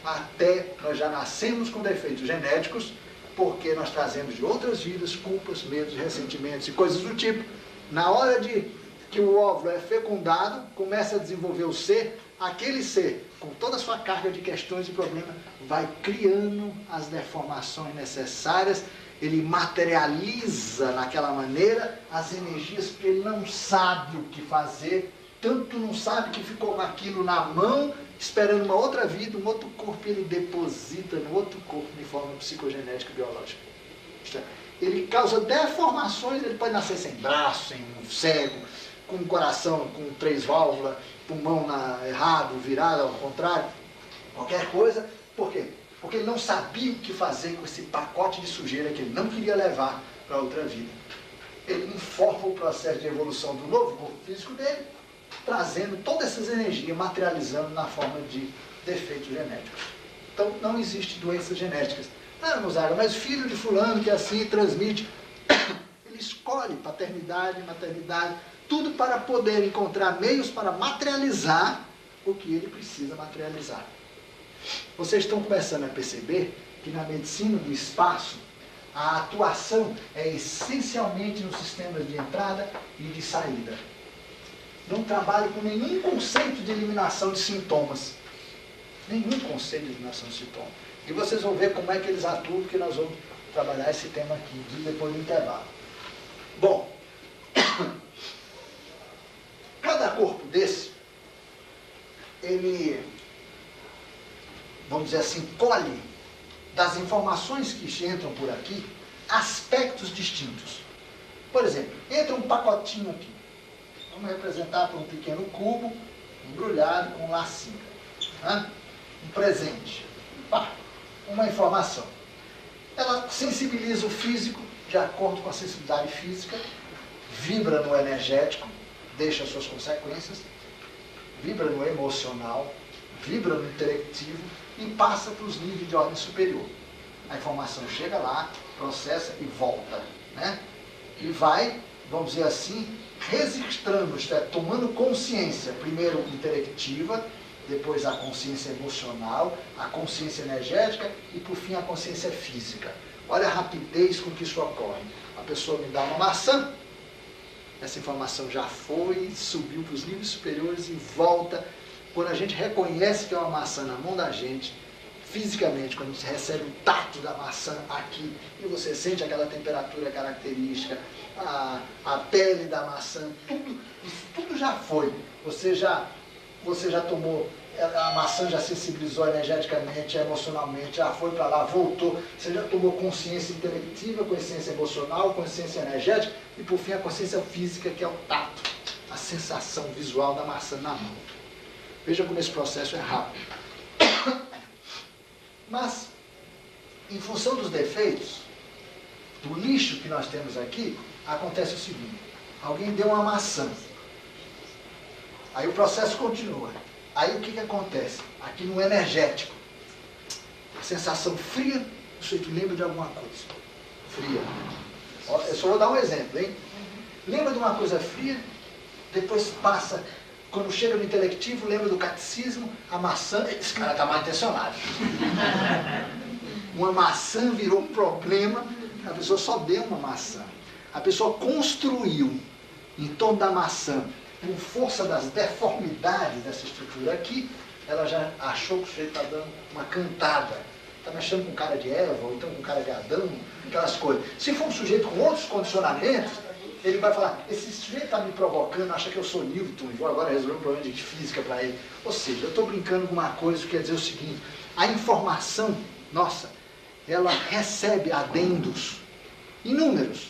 Até nós já nascemos com defeitos genéticos, porque nós trazemos de outras vidas culpas, medos, ressentimentos e coisas do tipo. Na hora de que o óvulo é fecundado, começa a desenvolver o ser, aquele ser, com toda a sua carga de questões e problemas, vai criando as deformações necessárias, ele materializa naquela maneira as energias, porque ele não sabe o que fazer, tanto não sabe que ficou com aquilo na mão, esperando uma outra vida, um outro corpo, ele deposita no outro corpo de forma psicogenética e biológica. Ele causa deformações, ele pode nascer sem braço, sem um cego, com um coração com 3 válvulas, pulmão errado, virado ao contrário, qualquer coisa. Por quê? Porque ele não sabia o que fazer com esse pacote de sujeira que ele não queria levar para outra vida. Ele informa o processo de evolução do novo corpo físico dele, trazendo todas essas energias, materializando na forma de defeitos genéticos. Então, não existe doenças genéticas. Não, Gonzaga, mas filho de fulano que assim transmite. Ele escolhe paternidade, maternidade, tudo para poder encontrar meios para materializar o que ele precisa materializar. Vocês estão começando a perceber que na medicina do espaço, a atuação é essencialmente nos sistemas de entrada e de saída. Não trabalho com nenhum conceito de eliminação de sintomas. Nenhum conceito de eliminação de sintomas. E vocês vão ver como é que eles atuam, porque nós vamos trabalhar esse tema aqui, depois do intervalo. Bom, cada corpo desse, ele, vamos dizer assim, colhe das informações que entram por aqui, aspectos distintos. Por exemplo, entra um pacotinho aqui. Vamos representar por um pequeno cubo, embrulhado com um lacinho. Né? Um presente. Uma informação. Ela sensibiliza o físico de acordo com a sensibilidade física, vibra no energético, deixa suas consequências, vibra no emocional, vibra no intelectivo e passa para os níveis de ordem superior. A informação chega lá, processa e volta. Né? E vai, vamos dizer assim, registrando, isto é, tomando consciência, primeiro intelectiva, depois a consciência emocional, a consciência energética e, por fim, a consciência física. Olha a rapidez com que isso ocorre. A pessoa me dá uma maçã, essa informação já foi, subiu para os níveis superiores e volta. Quando a gente reconhece que é uma maçã na mão da gente, fisicamente, quando você recebe o tato da maçã aqui, e você sente aquela temperatura característica, a pele da maçã, tudo, isso tudo já foi. Você você já tomou, a maçã já sensibilizou energeticamente, emocionalmente, já foi para lá, voltou, você já tomou consciência intelectiva, consciência emocional, consciência energética e por fim a consciência física, que é o tato, a sensação visual da maçã na mão. Veja como esse processo é rápido. Mas, em função dos defeitos, do lixo que nós temos aqui, acontece o seguinte: alguém deu uma maçã, aí o processo continua. Aí o que acontece? Aqui no energético, a sensação fria, o sujeito lembra de alguma coisa. Fria. Ó, eu só vou dar um exemplo, hein? Lembra de uma coisa fria, depois passa, quando chega no intelectivo, lembra do catecismo, a maçã, esse cara está mal intencionado. Uma maçã virou um problema, a pessoa só deu uma maçã. A pessoa construiu em torno da maçã, por força das deformidades dessa estrutura aqui, ela já achou que o sujeito está dando uma cantada. Está mexendo com cara de Eva, ou então com cara de Adão, aquelas coisas. Se for um sujeito com outros condicionamentos, ele vai falar, esse sujeito está me provocando, acha que eu sou Newton, e vou agora resolver um problema de física para ele. Ou seja, eu estou brincando com uma coisa que quer dizer o seguinte: a informação, nossa, ela recebe adendos inúmeros.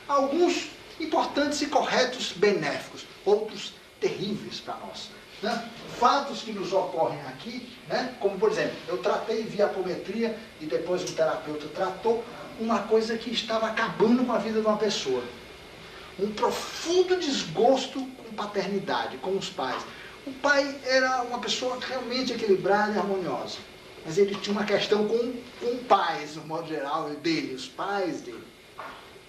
Alguns importantes e corretos, benéficos, outros terríveis para nós. Né? Fatos que nos ocorrem aqui, né? Como por exemplo, eu tratei via apometria e depois um terapeuta tratou uma coisa que estava acabando com a vida de uma pessoa. Um profundo desgosto com paternidade, com os pais. O pai era uma pessoa realmente equilibrada e harmoniosa, mas ele tinha uma questão com pais, no modo geral, dele, os pais dele.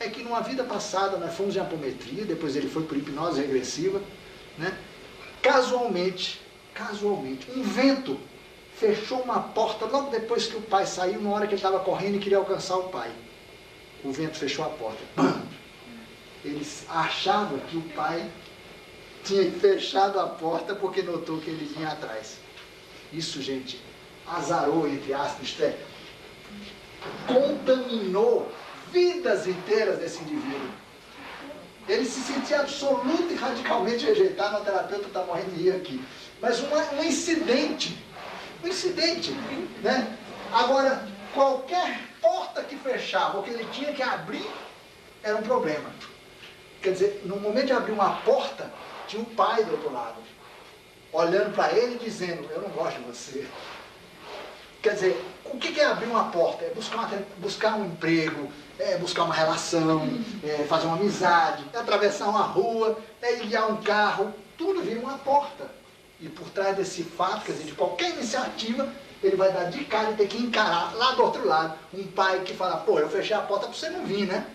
É que numa vida passada nós fomos em apometria, depois ele foi por hipnose regressiva, né? Casualmente, um vento fechou uma porta logo depois que o pai saiu, na hora que ele estava correndo e queria alcançar o pai. O vento fechou a porta. Bam! Eles achavam que o pai tinha fechado a porta porque notou que ele vinha atrás. Isso, gente, azarou, entre aspas, isto é, contaminou vidas inteiras desse indivíduo. Ele se sentia absoluto e radicalmente rejeitado, o terapeuta está morrendo de rir aqui. Mas um incidente, né? Agora, qualquer porta que fechava, ou que ele tinha que abrir, era um problema. Quer dizer, no momento de abrir uma porta, tinha um pai do outro lado, olhando para ele e dizendo, eu não gosto de você. Quer dizer, o que é abrir uma porta? É buscar um emprego, é buscar uma relação, é fazer uma amizade, é atravessar uma rua, é guiar um carro, tudo vira uma porta. E por trás desse fato, quer dizer, de qualquer iniciativa, ele vai dar de cara e ter que encarar lá do outro lado um pai que fala, pô, eu fechei a porta para você não vir, né?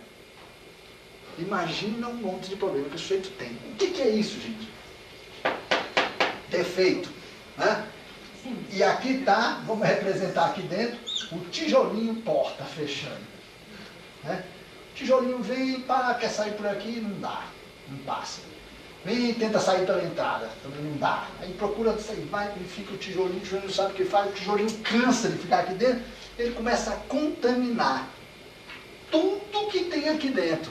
Imagina um monte de problema que o sujeito tem. O que é isso, gente? Defeito, né? E aqui está, vamos representar aqui dentro, o tijolinho porta fechando. Né? O tijolinho vem, pá, quer sair por aqui, não dá, não passa. Vem, tenta sair pela entrada, também não dá. Aí procura sair, vai, verifica o tijolinho não sabe o que faz, o tijolinho cansa de ficar aqui dentro, ele começa a contaminar tudo que tem aqui dentro.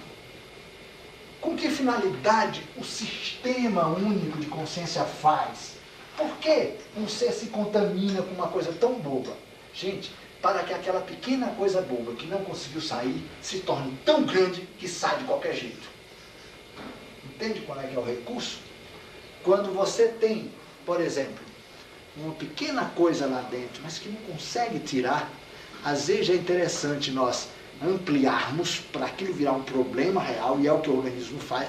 Com que finalidade o sistema único de consciência faz? Por que um ser se contamina com uma coisa tão boba? Gente, para que aquela pequena coisa boba que não conseguiu sair se torne tão grande que sai de qualquer jeito. Entende qual é que é o recurso? Quando você tem, por exemplo, uma pequena coisa lá dentro, mas que não consegue tirar, às vezes é interessante nós ampliarmos para aquilo virar um problema real, e é o que o organismo faz,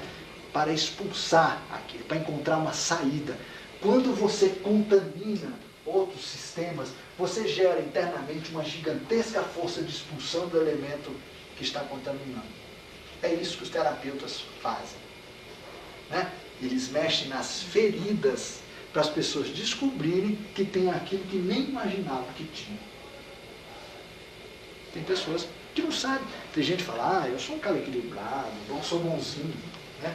para expulsar aquilo, para encontrar uma saída. Quando você contamina outros sistemas, você gera internamente uma gigantesca força de expulsão do elemento que está contaminando. É isso que os terapeutas fazem. Né? Eles mexem nas feridas para as pessoas descobrirem que tem aquilo que nem imaginavam que tinha. Tem pessoas que não sabem. Tem gente que fala, eu sou um cara equilibrado, eu sou bonzinho. Né?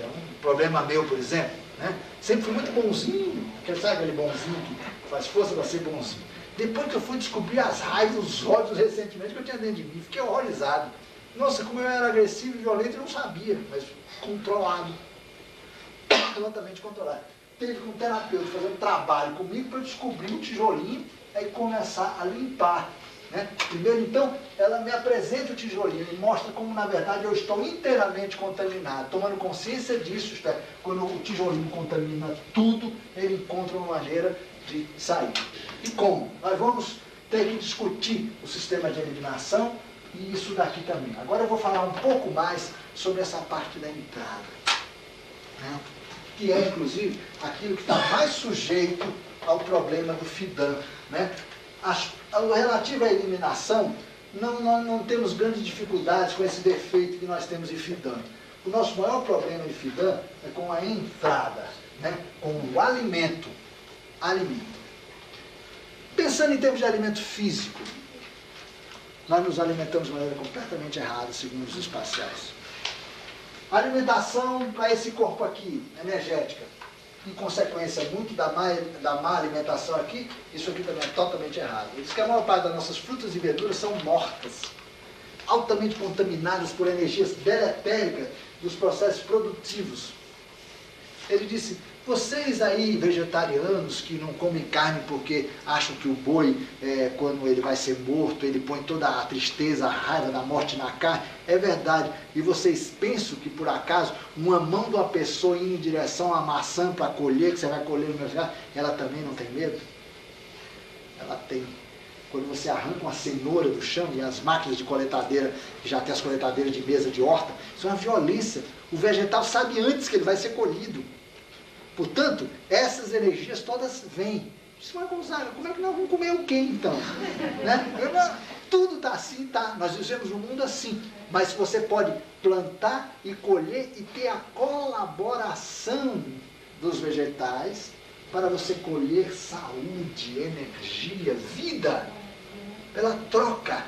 É um problema meu, por exemplo. Né? Sempre fui muito bonzinho. Sabe aquele bonzinho que faz força para ser bonzinho? Depois que eu fui descobrir as raivas, os ódios, os ressentimentos que eu tinha dentro de mim, fiquei horrorizado. Nossa, como eu era agressivo e violento, eu não sabia, mas controlado. Altamente controlado. teve com um terapeuta fazendo trabalho comigo para descobrir um tijolinho e começar a limpar. Né? Primeiro, então, ela me apresenta o tijolinho e mostra como, na verdade, eu estou inteiramente contaminado. Tomando consciência disso, isto é, quando o tijolinho contamina tudo, ele encontra uma maneira de sair. E como? Nós vamos ter que discutir o sistema de eliminação e isso daqui também. Agora eu vou falar um pouco mais sobre essa parte da entrada, né? Que é, inclusive, aquilo que está mais sujeito ao problema do FIDAN. Né? O relativo à eliminação, nós não temos grandes dificuldades com esse defeito que nós temos em FIDAN. O nosso maior problema de FIDAN é com a entrada, né? Com o alimento. Pensando em termos de alimento físico, nós nos alimentamos de maneira completamente errada, segundo os espaciais. A alimentação para esse corpo aqui, energética, em consequência muito da má alimentação aqui, isso aqui também é totalmente errado. Ele diz que a maior parte das nossas frutas e verduras são mortas, altamente contaminadas por energias deletéricas dos processos produtivos. Ele disse, vocês aí, vegetarianos, que não comem carne porque acham que o boi, quando ele vai ser morto, ele põe toda a tristeza, a raiva da morte na carne, é verdade. E vocês pensam que, por acaso, uma mão de uma pessoa indo em direção à maçã para colher, que você vai colher no meu lugar, ela também não tem medo? Ela tem. Quando você arranca uma cenoura do chão, e as máquinas de coletadeira, que já tem as coletadeiras de mesa de horta, isso é uma violência. O vegetal sabe antes que ele vai ser colhido. Portanto, essas energias todas vêm. Como é que nós vamos comer o quê, então? Né? Tudo está assim, tá? Nós vivemos um mundo assim. Mas você pode plantar e colher e ter a colaboração dos vegetais para você colher saúde, energia, vida, pela troca.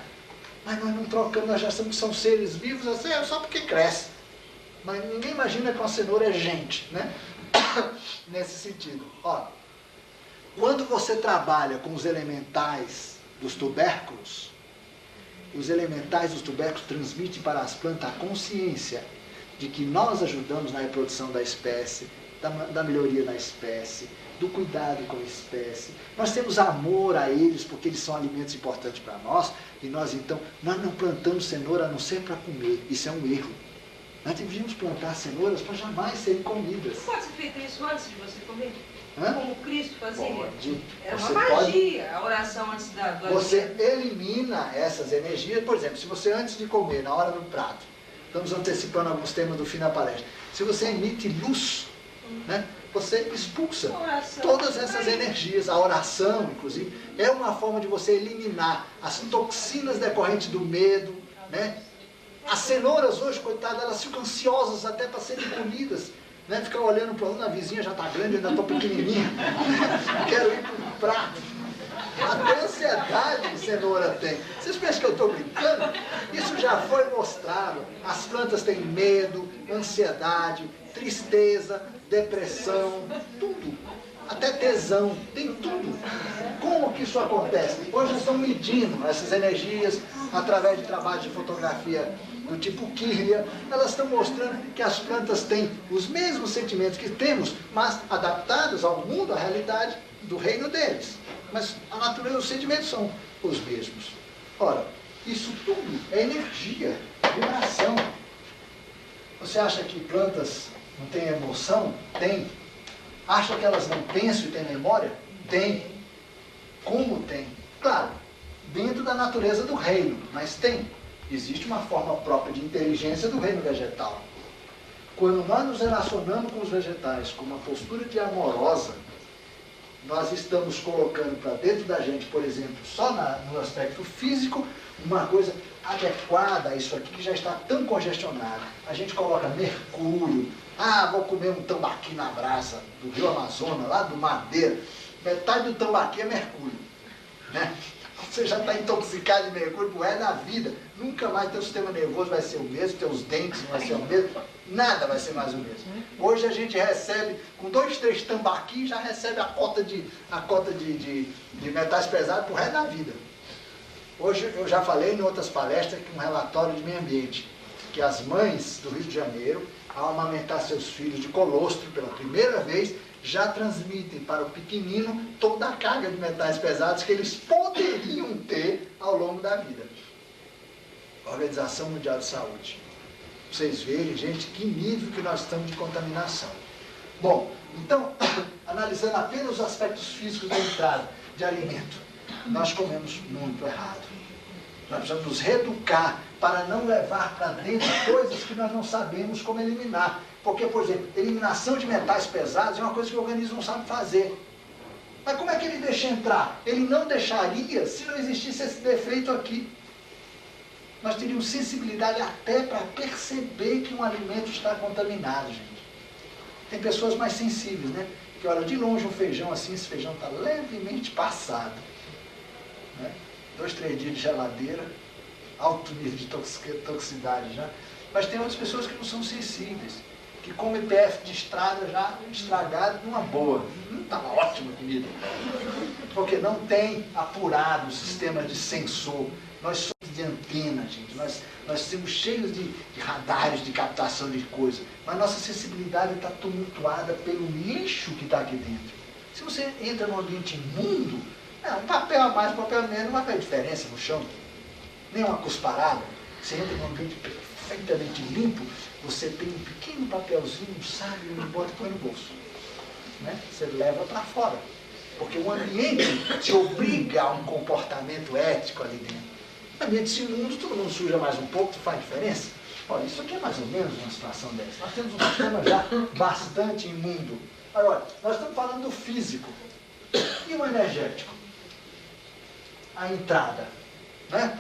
Mas nós não trocamos, nós já são seres vivos assim, só porque cresce. Mas ninguém imagina que uma cenoura é gente, né? Nesse sentido. Ó, quando você trabalha com os elementais dos tubérculos, os elementais dos tubérculos transmitem para as plantas a consciência de que nós ajudamos na reprodução da espécie, da melhoria na espécie, do cuidado com a espécie. Nós temos amor a eles porque eles são alimentos importantes para nós e nós não plantamos cenoura a não ser para comer. Isso é um erro. Nós devíamos plantar cenouras para jamais serem comidas. Pode ser feito isso antes de você comer? Hã? Como Cristo fazia? Pode. Era uma magia, a oração antes do alimento. Você elimina essas energias, por exemplo, se você antes de comer, na hora do prato, estamos antecipando alguns temas do fim da palestra, se você emite luz, né, você expulsa todas essas energias. A oração, inclusive, é uma forma de você eliminar as toxinas decorrentes do medo, né? As cenouras hoje, coitadas, elas ficam ansiosas até para serem comidas. Né? Ficam olhando para a vizinha já está grande, eu ainda estou pequenininha. Quero ir para o prato. Até ansiedade cenoura tem. Vocês pensam que eu estou brincando? Isso já foi mostrado. As plantas têm medo, ansiedade, tristeza, depressão, tudo. Até tesão, tem tudo. Como que isso acontece? Hoje nós estamos medindo essas energias através de trabalhos de fotografia do tipo Kirlia. Elas estão mostrando que as plantas têm os mesmos sentimentos que temos, mas adaptados ao mundo, à realidade do reino deles. Mas a natureza, os sentimentos são os mesmos. Ora, isso tudo é energia, vibração. Você acha que plantas não têm emoção? Tem. Acha que elas não pensam e têm memória? Tem. Como tem? Claro, dentro da natureza do reino, mas tem. Existe uma forma própria de inteligência do reino vegetal. Quando nós nos relacionamos com os vegetais com uma postura de amorosa, nós estamos colocando para dentro da gente, por exemplo, só no aspecto físico, uma coisa adequada a isso aqui que já está tão congestionado. A gente coloca mercúrio. Vou comer um tambaqui na brasa do Rio Amazonas, lá do Madeira. Metade do tambaqui é mercúrio. Né? Você já está intoxicado de mercúrio pro resto da vida. Nunca mais teu sistema nervoso vai ser o mesmo, teus dentes não vai ser o mesmo, nada vai ser mais o mesmo. Hoje a gente recebe, com 2, 3 tambaqui, já recebe a cota de metais pesados pro resto da vida. Hoje eu já falei em outras palestras que um relatório de meio ambiente, que as mães do Rio de Janeiro, ao amamentar seus filhos de colostro pela primeira vez, já transmitem para o pequenino toda a carga de metais pesados que eles poderiam ter ao longo da vida. Organização Mundial de Saúde. Vocês verem, gente, que nível que nós estamos de contaminação. Bom, então, analisando apenas os aspectos físicos da entrada de alimento, nós comemos muito errado. Nós precisamos nos reeducar para não levar para dentro coisas que nós não sabemos como eliminar. Porque, por exemplo, eliminação de metais pesados é uma coisa que o organismo não sabe fazer. Mas como é que ele deixa entrar? Ele não deixaria se não existisse esse defeito aqui. Nós teríamos sensibilidade até para perceber que um alimento está contaminado, gente. Tem pessoas mais sensíveis, né? Que olham de longe um feijão assim, esse feijão está levemente passado. Né? 2, 3 dias de geladeira, alto nível de toxicidade já. Mas tem outras pessoas que não são sensíveis, que comem PF de estrada já estragado numa boa. Estava ótima a comida. Porque não tem apurado o sistema de sensor. Nós somos de antena, gente. Nós somos cheios de radares de captação de coisas. Mas nossa sensibilidade está tumultuada pelo lixo que está aqui dentro. Se você entra num ambiente imundo, um papel a mais, um papel a menos, não vai fazer diferença no chão. Nem uma cusparada. Você entra num ambiente perfeitamente limpo, você tem um pequeno papelzinho, sabe, e bota e põe no bolso. Né? Você leva para fora. Porque o ambiente te obriga a um comportamento ético ali dentro. No ambiente imundo, todo mundo suja mais um pouco, faz diferença? Olha, isso aqui é mais ou menos uma situação dessa. Nós temos um sistema já bastante imundo. Agora, nós estamos falando do físico. E o energético? A entrada. Né?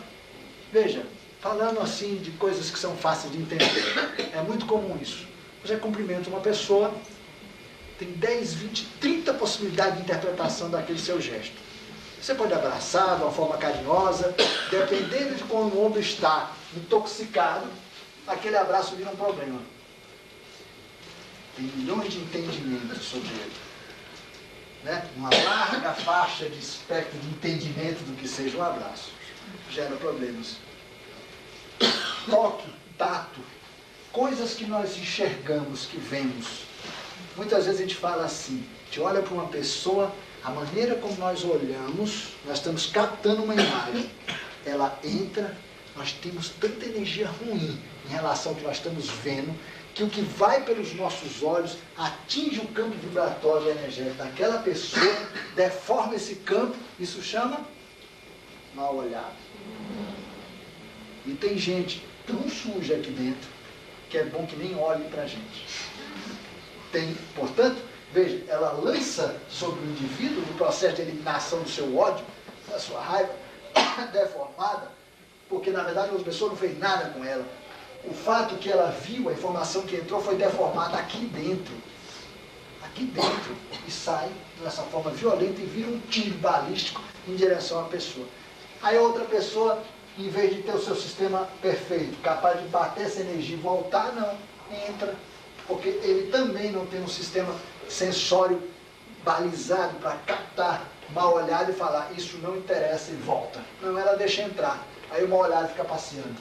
Veja, falando assim de coisas que são fáceis de entender. É muito comum isso. Você cumprimenta uma pessoa, tem 10, 20, 30 possibilidades de interpretação daquele seu gesto. Você pode abraçar de uma forma carinhosa, dependendo de como o ombro está intoxicado, aquele abraço vira um problema. Tem milhões de entendimentos sobre ele. Né? Uma larga faixa de espectro de entendimento do que seja um abraço. Gera problemas. Toque, tato, coisas que nós enxergamos, que vemos. Muitas vezes a gente fala assim, a gente olha para uma pessoa, a maneira como nós olhamos, nós estamos captando uma imagem. Ela entra, nós temos tanta energia ruim em relação ao que nós estamos vendo, que o que vai pelos nossos olhos atinge o campo vibratório energético daquela pessoa, deforma esse campo, isso chama mal olhado. E tem gente tão suja aqui dentro, que é bom que nem olhe para a gente. Tem, portanto, veja, ela lança sobre o indivíduo no processo de eliminação do seu ódio, da sua raiva, deformada, porque na verdade a outra pessoa não fez nada com ela. O fato que ela viu, a informação que entrou foi deformada aqui dentro. Aqui dentro. E sai dessa forma violenta e vira um tiro balístico em direção à pessoa. Aí a outra pessoa, em vez de ter o seu sistema perfeito, capaz de bater essa energia e voltar, não, entra. Porque ele também não tem um sistema sensório balizado para captar mal olhado e falar, isso não interessa e volta. Não, ela deixa entrar. Aí o mal olhado fica passeando,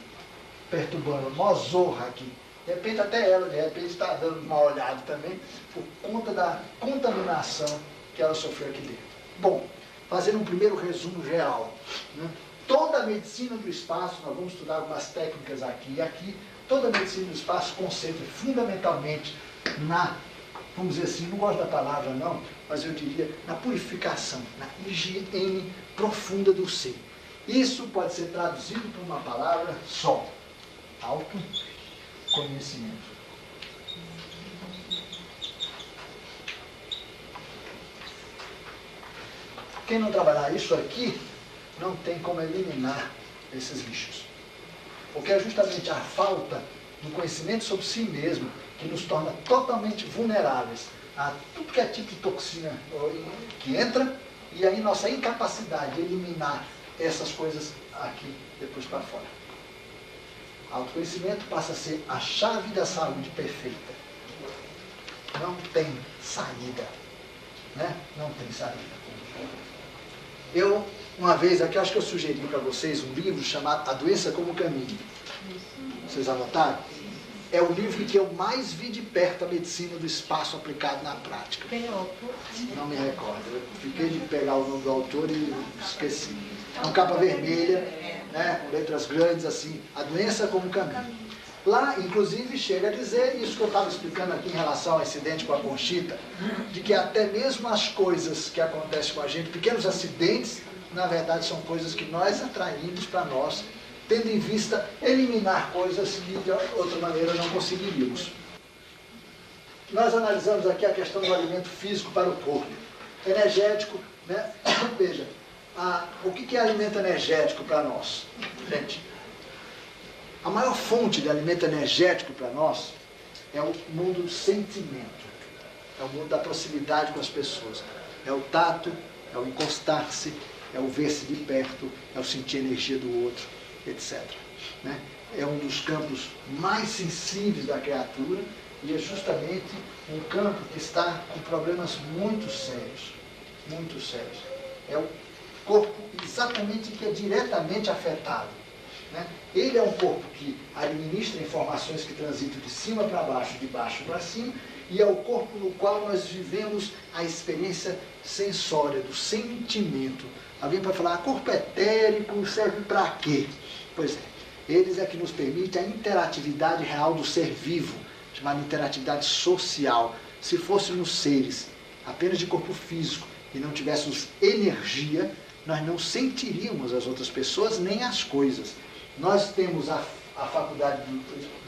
perturbando, mó zorra aqui. De repente até ela, de repente, está dando mal olhado também, por conta da contaminação que ela sofreu aqui dentro. Bom, fazendo um primeiro resumo geral. Né? Toda a medicina do espaço, nós vamos estudar algumas técnicas aqui e aqui, toda a medicina do espaço concentra fundamentalmente na, vamos dizer assim, não gosto da palavra não, mas eu diria na purificação, na higiene profunda do ser. Isso pode ser traduzido por uma palavra só, autoconhecimento. Quem não trabalhar isso aqui, não tem como eliminar esses lixos. Porque é justamente a falta do conhecimento sobre si mesmo que nos torna totalmente vulneráveis a tudo que é tipo de toxina que entra, e aí nossa incapacidade de eliminar essas coisas aqui depois para fora. Autoconhecimento passa a ser a chave da saúde perfeita. Não tem saída. Né? Não tem saída. Eu, uma vez aqui, acho que eu sugeri para vocês um livro chamado A Doença como Caminho. Vocês anotaram? é o livro em que eu mais vi de perto a medicina do espaço aplicado na prática. Quem é o autor? Não me recordo. Eu fiquei de pegar o nome do autor e esqueci. É uma capa vermelha, né, com letras grandes assim, A Doença como Caminho. Lá, inclusive, chega a dizer isso que eu estava explicando aqui em relação ao incidente com a Conchita, de que até mesmo as coisas que acontecem com a gente, pequenos acidentes, na verdade são coisas que nós atraímos para nós, tendo em vista eliminar coisas que de outra maneira não conseguiríamos. Nós analisamos aqui a questão do alimento físico para o corpo. Energético, né? Veja, o que é alimento energético para nós? Gente, a maior fonte de alimento energético para nós é o mundo do sentimento. É o mundo da proximidade com as pessoas. É o tato, é o encostar-se, é o ver-se de perto, é o sentir a energia do outro, etc. Né? É um dos campos mais sensíveis da criatura e é justamente um campo que está com problemas muito sérios. Muito sérios. É o corpo exatamente que é diretamente afetado. Né? Ele é um corpo que administra informações que transitam de cima para baixo, de baixo para cima, e é o corpo no qual nós vivemos a experiência sensória, do sentimento. Alguém pode falar, corpo etérico serve para quê? Pois é, eles é que nos permite a interatividade real do ser vivo, chamada interatividade social. Se fôssemos seres apenas de corpo físico e não tivéssemos energia, nós não sentiríamos as outras pessoas nem as coisas. Nós temos a faculdade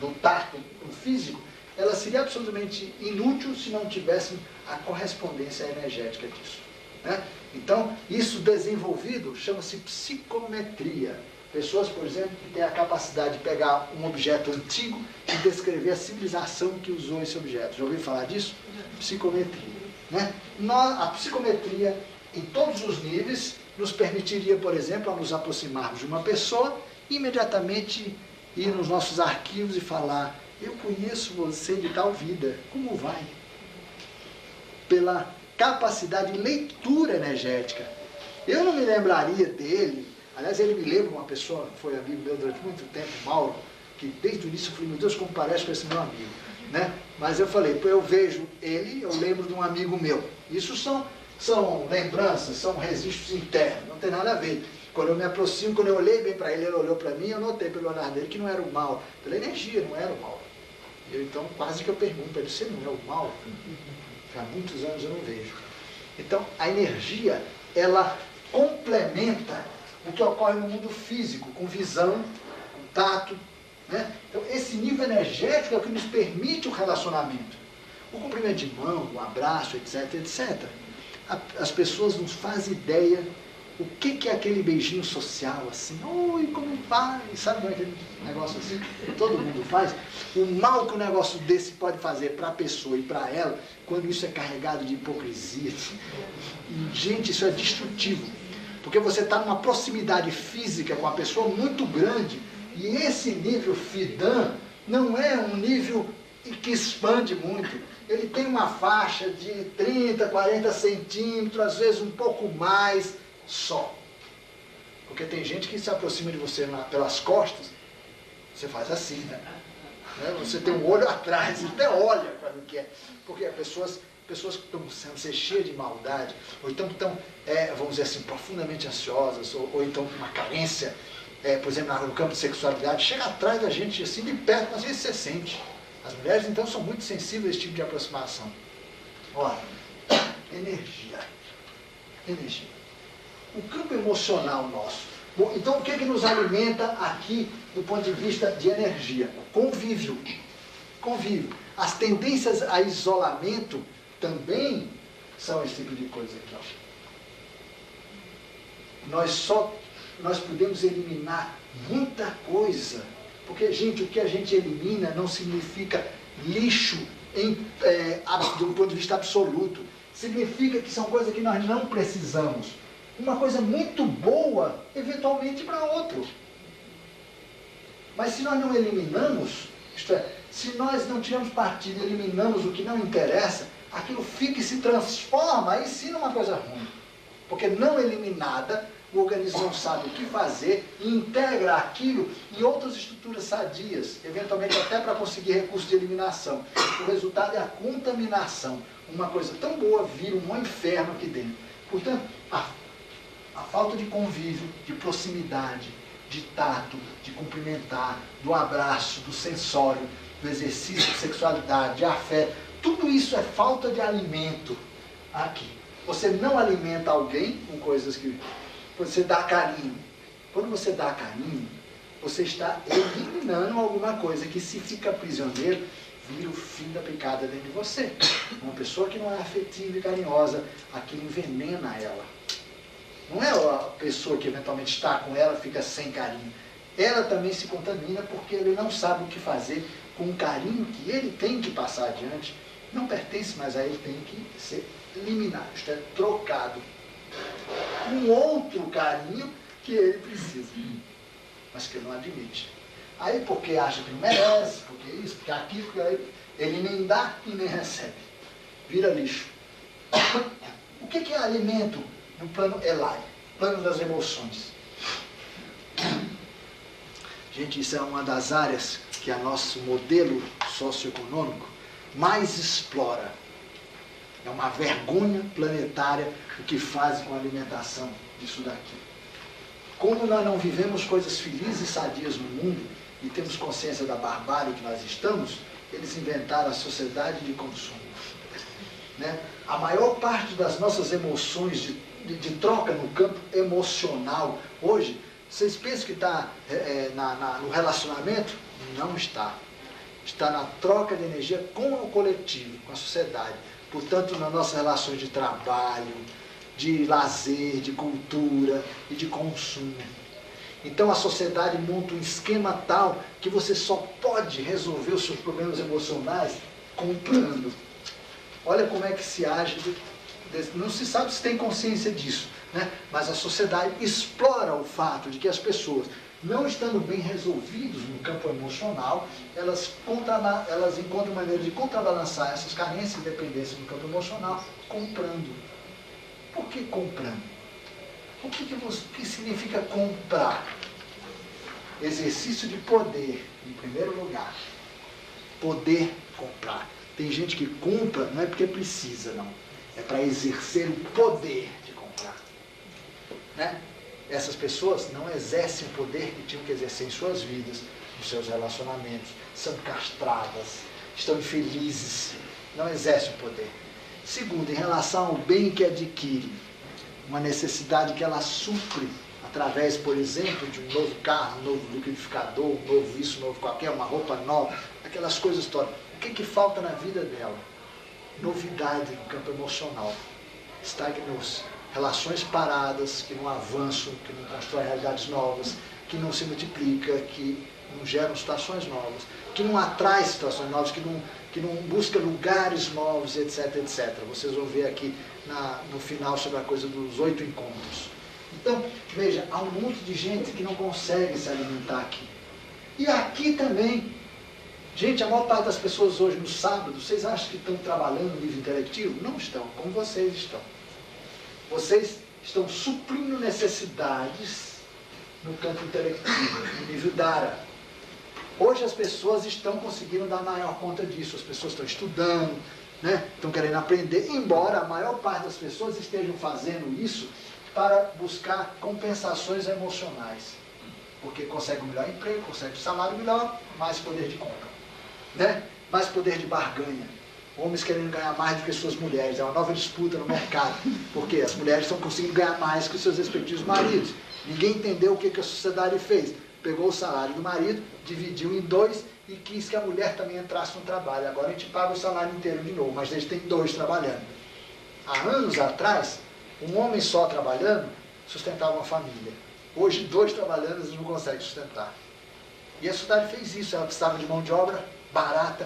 do tato físico, ela seria absolutamente inútil se não tivéssemos a correspondência energética disso. Né? Então, isso desenvolvido chama-se psicometria. Pessoas, por exemplo, que têm a capacidade de pegar um objeto antigo e descrever a civilização que usou esse objeto. Já ouviu falar disso? Psicometria. Né? A psicometria, em todos os níveis, nos permitiria, por exemplo, a nos aproximarmos de uma pessoa e imediatamente ir nos nossos arquivos e falar, eu conheço você de tal vida, como vai? Pela capacidade de leitura energética. Eu não me lembraria dele, aliás, ele me lembra uma pessoa que foi amigo meu durante muito tempo, Mauro, que desde o início eu falei, meu Deus, como parece com esse meu amigo. Né? Mas eu falei, eu vejo ele, eu lembro de um amigo meu. Isso são lembranças, são registros internos, não tem nada a ver. Quando eu me aproximo, quando eu olhei bem para ele olhou para mim, eu notei pelo olhar dele que não era o mal, pela energia, não era o mal. Então, quase que eu pergunto para ele, você não é o mal? Há muitos anos eu não vejo. Então, a energia, ela complementa o que ocorre no mundo físico, com visão, com tato. Né? Então, esse nível energético é o que nos permite o relacionamento. O cumprimento de mão, o abraço, etc, etc. As pessoas não fazem ideia o que é aquele beijinho social, assim, oi, como vai? Sabe aquele negócio assim que todo mundo faz? O mal que um negócio desse pode fazer para a pessoa e para ela, quando isso é carregado de hipocrisia. Gente, isso é destrutivo. Porque você está numa proximidade física com a pessoa muito grande, e esse nível FIDAN não é um nível que expande muito. Ele tem uma faixa de 30, 40 centímetros, às vezes um pouco mais, só. Porque tem gente que se aproxima de você pelas costas, você faz assim, né? Você tem um olho atrás, até olha para o que é. Porque pessoas que estão sendo cheias de maldade, ou então estão, vamos dizer assim, profundamente ansiosas, ou então com uma carência, por exemplo, no campo de sexualidade, chega atrás da gente assim de perto, às vezes você sente. As mulheres então são muito sensíveis a esse tipo de aproximação. Ora, energia. Energia. O campo emocional nosso. Bom, então o que nos alimenta aqui do ponto de vista de energia? Convívio. Convívio. As tendências a isolamento também são esse tipo de coisa aqui. Ó. Nós podemos eliminar muita coisa. Porque, gente, o que a gente elimina não significa lixo do ponto de vista absoluto. Significa que são coisas que nós não precisamos. Uma coisa muito boa, eventualmente, para outro. Mas se nós não eliminamos, isto é, se nós não tiramos partido e eliminamos o que não interessa, aquilo fica e se transforma aí sim numa coisa ruim. Porque não eliminada, o organismo não sabe o que fazer e integra aquilo em outras estruturas sadias, eventualmente até para conseguir recurso de eliminação. O resultado é a contaminação. Uma coisa tão boa vira um inferno aqui dentro. Portanto, a falta de convívio, de proximidade, de tato, de cumprimentar, do abraço, do sensório, do exercício de sexualidade, de afeto, tudo isso é falta de alimento aqui. Você não alimenta alguém com coisas que... Você dá carinho. Quando você dá carinho, você está eliminando alguma coisa que, se fica prisioneiro, vira o fim da picada dentro de você. Uma pessoa que não é afetiva e carinhosa, aquilo envenena ela. Não é a pessoa que eventualmente está com ela, fica sem carinho. Ela também se contamina porque ele não sabe o que fazer com o carinho que ele tem que passar adiante. Não pertence mais a ele, tem que ser eliminado, isto é, trocado. Um outro carinho que ele precisa, mas que ele não admite. Aí porque acha que não merece, porque isso, porque aquilo, porque aí, ele nem dá e nem recebe. Vira lixo. O que é alimento no plano Elai, plano das emoções? Gente, isso é uma das áreas que o nosso modelo socioeconômico mais explora. É uma vergonha planetária o que faz com a alimentação disso daqui. Como nós não vivemos coisas felizes e sadias no mundo e temos consciência da barbárie que nós estamos, eles inventaram a sociedade de consumo. Né? A maior parte das nossas emoções de troca no campo emocional hoje, vocês pensam que está no relacionamento? Não está. Está na troca de energia com o coletivo, com a sociedade. Portanto, nas nossas relações de trabalho, de lazer, de cultura e de consumo. Então a sociedade monta um esquema tal que você só pode resolver os seus problemas emocionais comprando. Olha como é que se age, não se sabe se tem consciência disso, né? Mas a sociedade explora o fato de que as pessoas, não estando bem resolvidos no campo emocional, elas encontram maneira de contrabalançar essas carências e dependências no campo emocional comprando. Por que comprando? O que significa comprar? Exercício de poder, em primeiro lugar. Poder comprar. Tem gente que compra, não é porque precisa, não. É para exercer o poder de comprar. Né? Essas pessoas não exercem o poder que tinham que exercer em suas vidas, nos seus relacionamentos, são castradas, estão infelizes, não exercem o poder. Segundo, em relação ao bem que adquire, uma necessidade que ela supre através, por exemplo, de um novo carro, um novo liquidificador, um novo isso, um novo qualquer, uma roupa nova, aquelas coisas todas. O que falta na vida dela? Novidade no campo emocional. Estagnou-se. Relações paradas, que não avançam, que não constroem realidades novas, que não se multiplica, que não geram situações novas, que não atrai situações novas, que não busca lugares novos, etc, etc. Vocês vão ver aqui no final sobre a coisa dos 8 encontros. Então, veja, há um monte de gente que não consegue se alimentar aqui. E aqui também. Gente, a maior parte das pessoas hoje no sábado, vocês acham que estão trabalhando no nível intelectivo? Não estão, como vocês estão. Vocês estão suprindo necessidades no campo intelectivo, no nível Dara. Hoje as pessoas estão conseguindo dar maior conta disso, as pessoas estão estudando, né? Estão querendo aprender, embora a maior parte das pessoas estejam fazendo isso para buscar compensações emocionais. Porque consegue um melhor emprego, consegue um salário melhor, mais poder de compra, né? Mais poder de barganha. Homens querendo ganhar mais do que suas mulheres. É uma nova disputa no mercado. Porque as mulheres estão conseguindo ganhar mais que os seus respectivos maridos. Ninguém entendeu o que a sociedade fez. Pegou o salário do marido, dividiu em 2 e quis que a mulher também entrasse no trabalho. Agora a gente paga o salário inteiro de novo, mas eles têm 2 trabalhando. Há anos atrás, um homem só trabalhando sustentava uma família. Hoje, 2 trabalhando, eles não conseguem sustentar. E a sociedade fez isso. Ela precisava de mão de obra barata.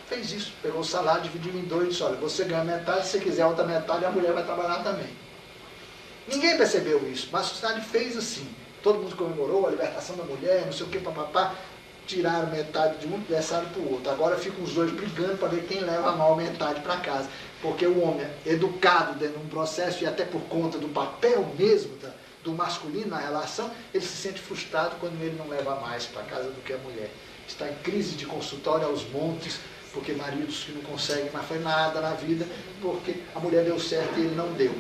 Fez isso, pegou o salário, dividiu em 2 e disse, olha, você ganha metade, se você quiser a outra metade, a mulher vai trabalhar também. Ninguém percebeu isso, mas a sociedade fez assim. Todo mundo comemorou a libertação da mulher, não sei o que, papapá. Tiraram metade de um e desceram para o outro. Agora ficam os 2 brigando para ver quem leva a mal metade para casa. Porque o homem, educado dentro de um processo, e até por conta do papel mesmo do masculino na relação, ele se sente frustrado quando ele não leva mais para casa do que a mulher. Está em crise de consultório aos montes, porque maridos que não conseguem mais fazer nada na vida, porque a mulher deu certo e ele não deu.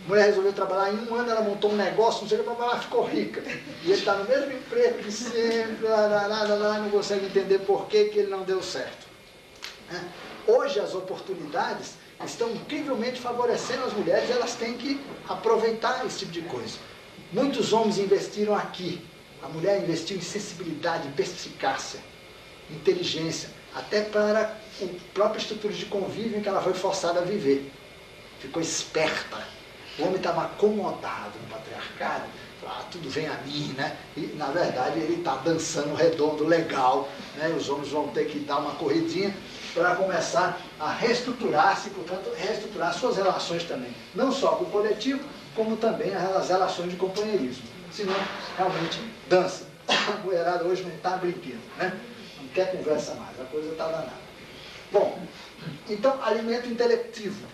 A mulher resolveu trabalhar, em um ano ela montou um negócio, não sei o que, ela ficou rica. E ele está no mesmo emprego de sempre, não consegue entender por que ele não deu certo. Hoje as oportunidades estão incrivelmente favorecendo as mulheres, elas têm que aproveitar esse tipo de coisa. Muitos homens investiram aqui. A mulher investiu em sensibilidade, em perspicácia, inteligência, até para a própria estrutura de convívio em que ela foi forçada a viver. Ficou esperta. O homem estava acomodado no patriarcado, tudo vem a mim, né? E, na verdade, ele está dançando redondo, legal, né? Os homens vão ter que dar uma corridinha para começar a reestruturar-se, portanto, reestruturar suas relações também. Não só com o coletivo, como também as relações de companheirismo. Senão, realmente, dança. A mulherada hoje não está brinquedo, né? Não quer conversa mais, a coisa está danada. Bom, então, alimento intelectivo.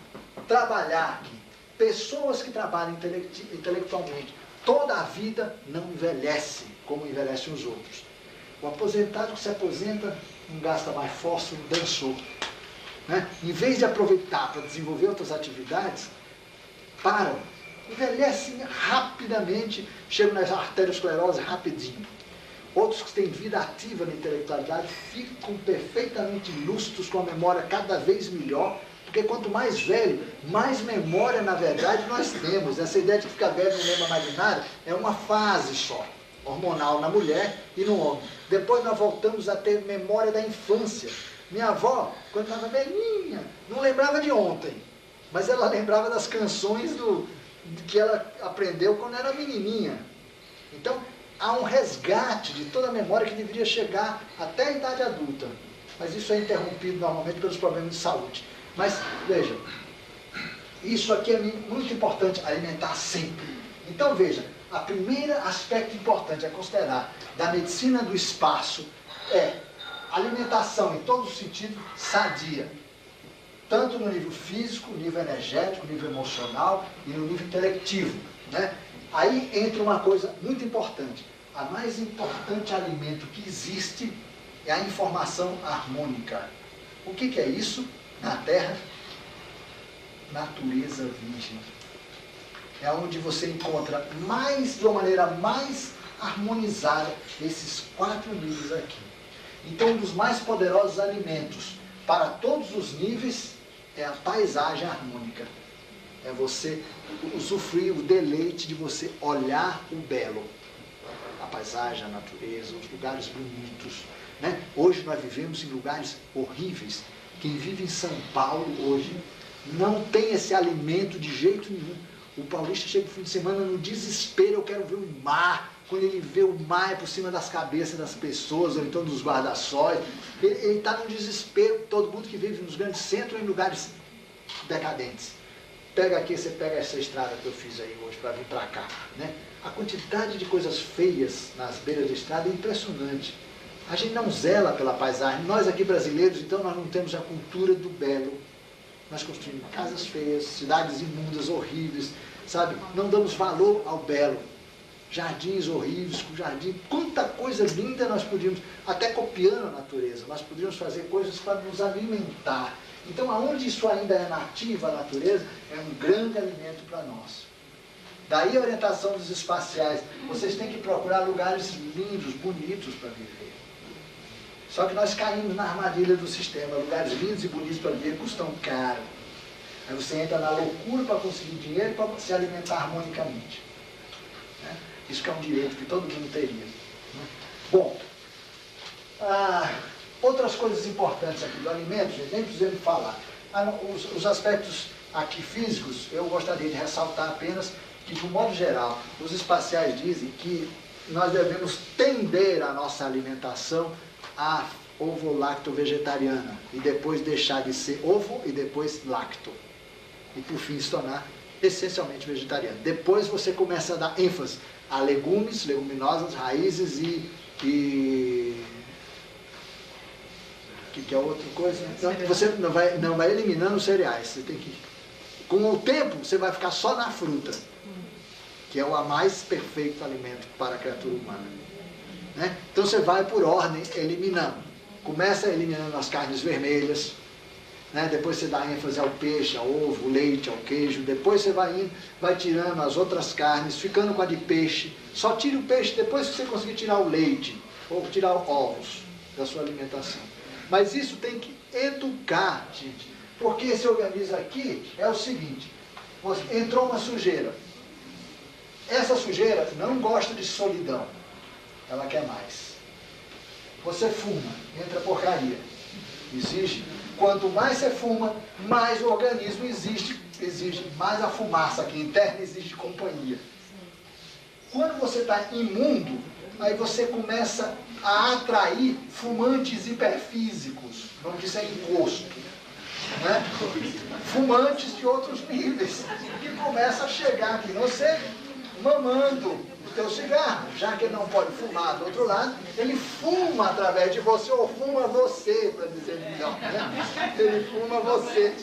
Trabalhar aqui. Pessoas que trabalham intelectualmente toda a vida não envelhece como envelhecem os outros. O aposentado que se aposenta não gasta mais fósforo, dançou. Né? Em vez de aproveitar para desenvolver outras atividades, param, envelhecem rapidamente, chegam nas arteriosclerose rapidinho. Outros que têm vida ativa na intelectualidade ficam perfeitamente lúcidos, com a memória cada vez melhor, porque quanto mais velho, mais memória, na verdade, nós temos. Essa ideia de ficar velho e não lembra mais de nada é uma fase só, hormonal na mulher e no homem. Depois nós voltamos a ter memória da infância. Minha avó, quando estava velhinha, não lembrava de ontem, mas ela lembrava das canções que ela aprendeu quando era menininha. Então, há um resgate de toda a memória que deveria chegar até a idade adulta. Mas isso é interrompido normalmente pelos problemas de saúde. Mas, veja, isso aqui é muito importante, alimentar sempre. Então, veja, o primeiro aspecto importante a considerar da medicina do espaço é alimentação em todo sentido sadia. Tanto no nível físico, nível energético, nível emocional e no nível intelectivo. Né? Aí entra uma coisa muito importante. A mais importante alimento que existe é a informação harmônica. O que é isso? Na Terra, natureza virgem. É onde você encontra de uma maneira mais harmonizada esses 4 níveis aqui. Então, um dos mais poderosos alimentos para todos os níveis é a paisagem harmônica. É você usufruir o deleite de você olhar o belo. A paisagem, a natureza, os lugares bonitos. Né? Hoje nós vivemos em lugares horríveis. Quem vive em São Paulo hoje não tem esse alimento de jeito nenhum. O paulista chega no fim de semana no desespero, eu quero ver o mar. Quando ele vê o mar por cima das cabeças das pessoas, ou então dos guarda-sóis, ele está no desespero. Todo mundo que vive nos grandes centros, em lugares decadentes. Pega aqui, você pega essa estrada que eu fiz aí hoje para vir para cá. Né? A quantidade de coisas feias nas beiras da estrada é impressionante. A gente não zela pela paisagem. Nós aqui brasileiros, então, nós não temos a cultura do belo. Nós construímos casas feias, cidades imundas, horríveis, sabe? Não damos valor ao belo. Jardins horríveis, com jardim, quanta coisa linda nós podíamos, até copiando a natureza, nós podíamos fazer coisas para nos alimentar. Então, aonde isso ainda é nativo, a natureza, é um grande alimento para nós. Daí a orientação dos espaciais. Vocês têm que procurar lugares lindos, bonitos para viver. Só que nós caímos na armadilha do sistema. Lugares lindos e bonitos para viver custam caro. Aí você entra na loucura para conseguir dinheiro para se alimentar harmonicamente. Né? Isso que é um direito que todo mundo teria. Né? Bom, outras coisas importantes aqui do alimento, gente, nem precisamos falar. Os aspectos aqui físicos, eu gostaria de ressaltar apenas que, de um modo geral, os espaciais dizem que nós devemos tender a nossa alimentação a ovo-lacto-vegetariana e depois deixar de ser ovo e depois lacto. E por fim se tornar essencialmente vegetariano. Depois você começa a dar ênfase a legumes, leguminosas, raízes e que é outra coisa. Então, você não vai eliminando os cereais. Você tem que, com o tempo, você vai ficar só na fruta, que é o mais perfeito alimento para a criatura humana. Né? Então você vai por ordem eliminando. Começa eliminando as carnes vermelhas, né? Depois você dá ênfase ao peixe, ao ovo, ao leite, ao queijo. Depois você vai tirando as outras carnes, ficando com a de peixe. Só tire o peixe depois que você conseguir tirar o leite ou tirar ovos da sua alimentação. Mas isso tem que educar, gente. Porque esse organismo aqui é o seguinte: entrou uma sujeira. Essa sujeira não gosta de solidão. Ela quer mais. Você fuma, entra porcaria. Exige. Quanto mais você fuma, mais o organismo exige mais a fumaça aqui interna, exige companhia. Quando você está imundo, aí você começa a atrair fumantes hiperfísicos, vamos dizer encosto, né? Fumantes de outros níveis, que começam a chegar aqui, você mamando o teu cigarro, já que ele não pode fumar do outro lado, ele fuma através de você, ou fuma você, para dizer melhor, né? Ele fuma você.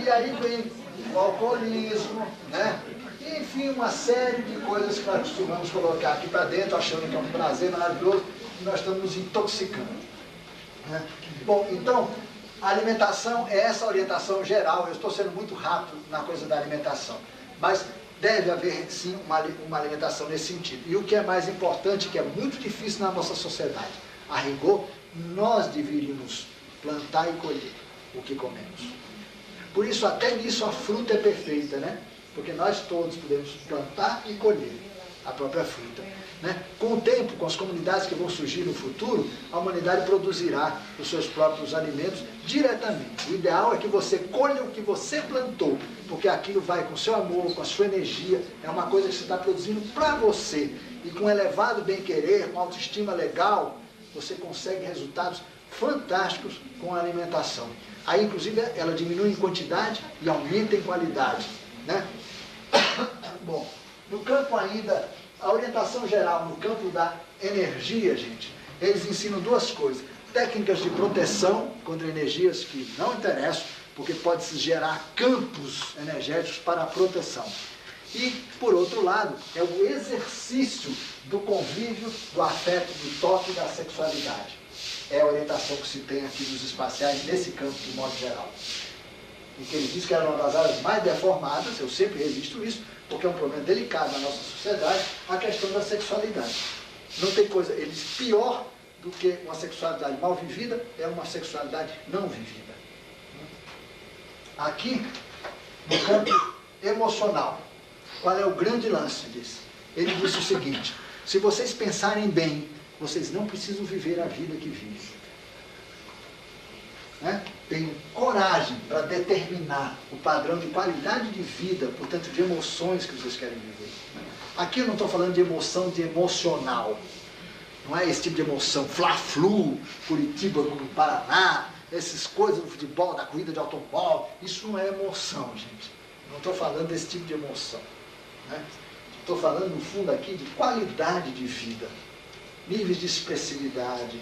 E aí vem o alcoolismo, né? Enfim, uma série de coisas que nós costumamos colocar aqui para dentro, achando que é um prazer maravilhoso, e nós estamos nos intoxicando. Né? Bom, então, a alimentação é essa orientação geral. Eu estou sendo muito rápido na coisa da alimentação, mas deve haver, sim, uma alimentação nesse sentido. E o que é mais importante, que é muito difícil na nossa sociedade, a rigor, nós deveríamos plantar e colher o que comemos. Por isso, até nisso, a fruta é perfeita, né? Porque nós todos podemos plantar e colher a própria fruta. Né? Com o tempo, com as comunidades que vão surgir no futuro, a humanidade produzirá os seus próprios alimentos diretamente. O ideal é que você colha o que você plantou, porque aquilo vai com o seu amor, com a sua energia, é uma coisa que você está produzindo para você. E com elevado bem-querer, com autoestima legal, você consegue resultados fantásticos com a alimentação. Aí, inclusive, ela diminui em quantidade e aumenta em qualidade. Né? Bom, no campo ainda, a orientação geral no campo da energia, gente, eles ensinam duas coisas: técnicas de proteção contra energias que não interessam, porque pode-se gerar campos energéticos para a proteção. E, por outro lado, é o exercício do convívio, do afeto, do toque e da sexualidade. É a orientação que se tem aqui nos espaciais, nesse campo de modo geral. E que ele diz que era uma das áreas mais deformadas, eu sempre resisto isso, porque é um problema delicado na nossa sociedade, a questão da sexualidade. Não tem coisa, ele diz, pior do que uma sexualidade mal vivida, é uma sexualidade não vivida. Aqui, no campo emocional, qual é o grande lance disso? Ele disse o seguinte: se vocês pensarem bem, vocês não precisam viver a vida que vivem. Né? Tenham coragem para determinar o padrão de qualidade de vida, portanto, de emoções que vocês querem viver. Aqui eu não estou falando de emoção de emocional. Não é esse tipo de emoção, Fla-Flu, Curitiba no Paraná, essas coisas do futebol, da corrida de automóvel. Isso não é emoção, gente. Não estou falando desse tipo de emoção. Né? Estou falando, no fundo, aqui de qualidade de vida, níveis de expressividade,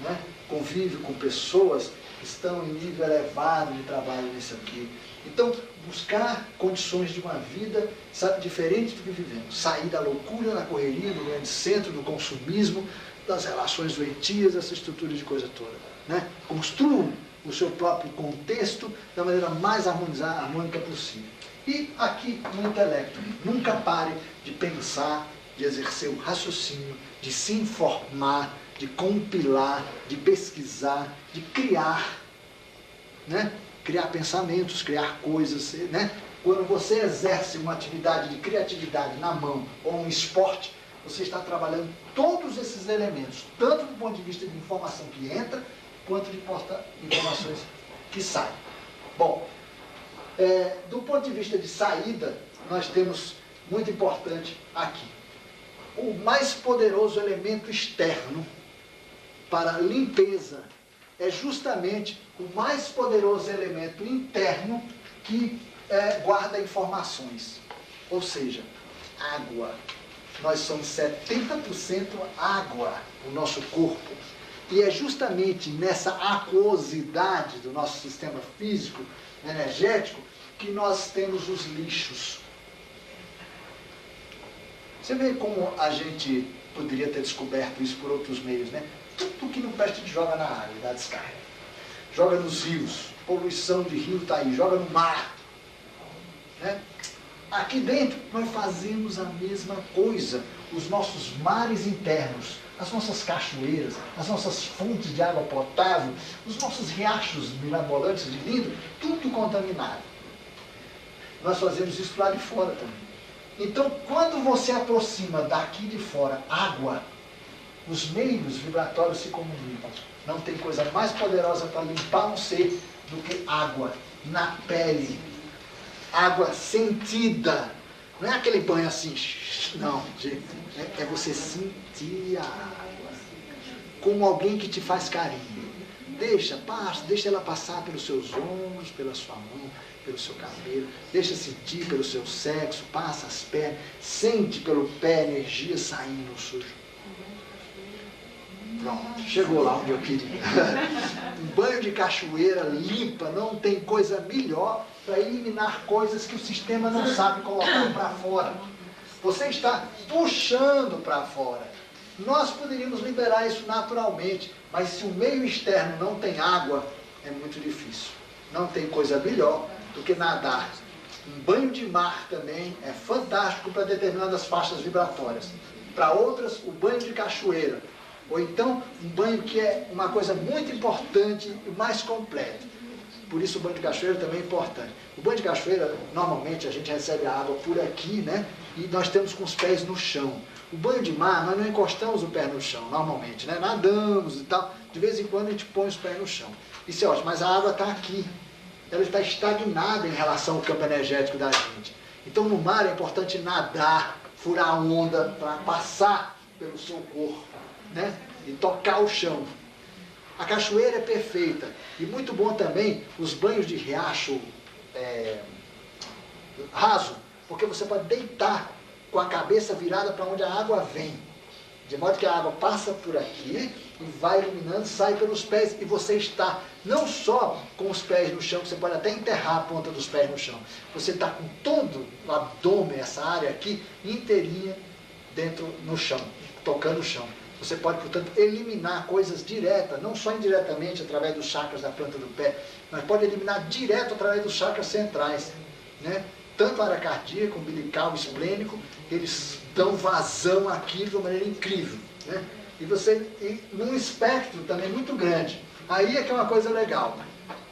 né? Convívio com pessoas que estão em nível elevado de trabalho nisso aqui. Então, buscar condições de uma vida, sabe, diferente do que vivemos. Sair da loucura, da correria, do grande centro, do consumismo, das relações doentias, dessa estrutura de coisa toda. Né? Construam o seu próprio contexto da maneira mais harmônica possível. E aqui no intelecto, nunca pare de pensar, de exercer o raciocínio, de se informar, de compilar, de pesquisar, de criar, né? Criar pensamentos, criar coisas. Né? Quando você exerce uma atividade de criatividade na mão ou um esporte, você está trabalhando todos esses elementos, tanto do ponto de vista de informação que entra, quanto de informações que saem. Bom, do ponto de vista de saída, nós temos muito importante aqui. O mais poderoso elemento externo para limpeza é justamente o mais poderoso elemento interno que guarda informações. Ou seja, água. Nós somos 70% água, o nosso corpo. E é justamente nessa aquosidade do nosso sistema físico, energético, que nós temos os lixos. Você vê como a gente poderia ter descoberto isso por outros meios, né? Tudo que não presta a gente joga na água, dá descarga. Joga nos rios, poluição de rio está aí, joga no mar. Né? Aqui dentro nós fazemos a mesma coisa. Os nossos mares internos, as nossas cachoeiras, as nossas fontes de água potável, os nossos riachos mirabolantes de lindo, tudo contaminado. Nós fazemos isso lá de fora também. Então, quando você aproxima daqui de fora água, os meios vibratórios se comunicam. Não tem coisa mais poderosa para limpar um ser do que água na pele. Água sentida. Não é aquele banho assim, não, gente. É você sentir a água. Como alguém que te faz carinho. Deixa ela passar pelos seus ombros, pela sua mão, pelo seu cabelo. Deixa sentir pelo seu sexo, passa as pernas. Sente pelo pé a energia saindo no sujo. Pronto, chegou lá onde eu queria. Um banho de cachoeira limpa, não tem coisa melhor para eliminar coisas que o sistema não sabe colocar para fora. Você está puxando para fora. Nós poderíamos liberar isso naturalmente, mas se o meio externo não tem água, é muito difícil. Não tem coisa melhor do que nadar. Um banho de mar também é fantástico para determinadas faixas vibratórias. Para outras, o banho de cachoeira. Ou então, um banho que é uma coisa muito importante e mais completo. Por isso o banho de cachoeira também é importante. O banho de cachoeira, normalmente, a gente recebe a água por aqui, né? E nós temos com os pés no chão. O banho de mar, nós não encostamos o pé no chão, normalmente, né? Nadamos e tal. De vez em quando a gente põe os pés no chão. Isso é ótimo, mas a água está aqui. Ela está estagnada em relação ao campo energético da gente. Então, no mar é importante nadar, furar a onda para passar pelo seu corpo, né? E tocar o chão. A cachoeira é perfeita. E muito bom também os banhos de riacho raso, porque você pode deitar com a cabeça virada para onde a água vem. De modo que a água passa por aqui e vai iluminando, sai pelos pés. E você está não só com os pés no chão, você pode até enterrar a ponta dos pés no chão. Você está com todo o abdômen, essa área aqui, inteirinha dentro no chão, tocando o chão. Você pode, portanto, eliminar coisas diretas, não só indiretamente através dos chakras da planta do pé, mas pode eliminar direto através dos chakras centrais, né? Tanto a área cardíaca, umbilical, esplênico, eles dão vazão àquilo de uma maneira incrível, né? E num espectro também muito grande. Aí é que é uma coisa legal.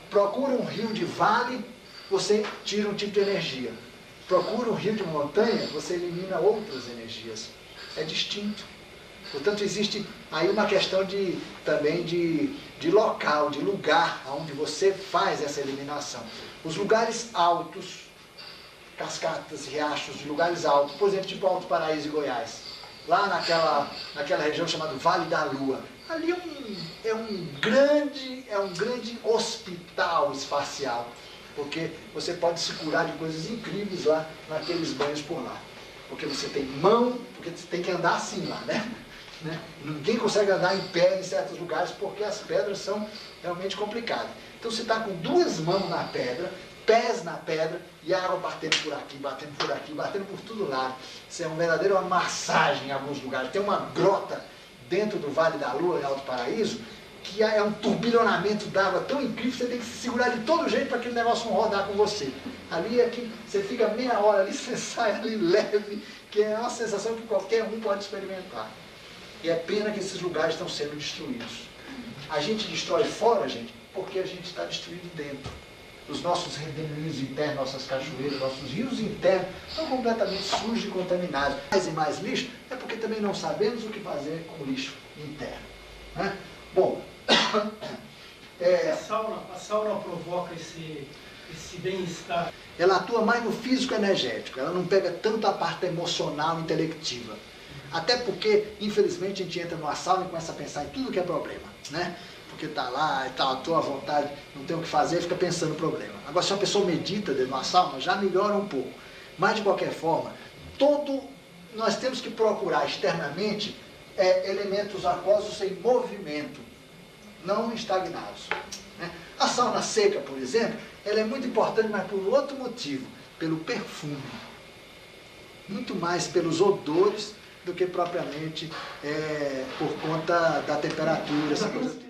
Procura um rio de vale, você tira um tipo de energia. Procura um rio de montanha, você elimina outras energias. É distinto. Portanto, existe aí uma questão também de local, de lugar onde você faz essa eliminação. Os lugares altos, cascatas, riachos de lugares altos, por exemplo, tipo Alto Paraíso e Goiás, lá naquela região chamada Vale da Lua, ali é um grande hospital espacial, porque você pode se curar de coisas incríveis lá naqueles banhos por lá. Porque você tem mão, porque você tem que andar assim lá, né? Ninguém consegue andar em pé em certos lugares porque as pedras são realmente complicadas. Então você está com duas mãos na pedra, pés na pedra e a água batendo por aqui, batendo por todo lado. Isso é uma verdadeira massagem em alguns lugares. Tem uma grota dentro do Vale da Lua, em Alto Paraíso, que é um turbilhonamento d'água tão incrível que você tem que se segurar de todo jeito para aquele negócio não rodar com você. Ali é que você fica meia hora ali, você sai ali leve, que é uma sensação que qualquer um pode experimentar. E é pena que esses lugares estão sendo destruídos. A gente destrói fora, gente, porque a gente está destruído dentro. Os nossos redemoinhos internos, nossas cachoeiras, nossos rios internos estão completamente sujos e contaminados. Mais e mais lixo é porque também não sabemos o que fazer com o lixo interno, né? Bom, a sauna provoca esse bem-estar. Ela atua mais no físico energético, ela não pega tanto a parte emocional, intelectiva. Até porque, infelizmente, a gente entra numa sauna e começa a pensar em tudo que é problema, né? Porque está lá e tal, estou à vontade, não tem o que fazer, fica pensando no problema. Agora, se a pessoa medita dentro de uma sauna, já melhora um pouco. Mas, de qualquer forma, nós temos que procurar externamente elementos aquosos em movimento, não estagnados, né? A sauna seca, por exemplo, ela é muito importante, mas por outro motivo, pelo perfume. muito mais pelos odores do que propriamente por conta da temperatura, essa coisa.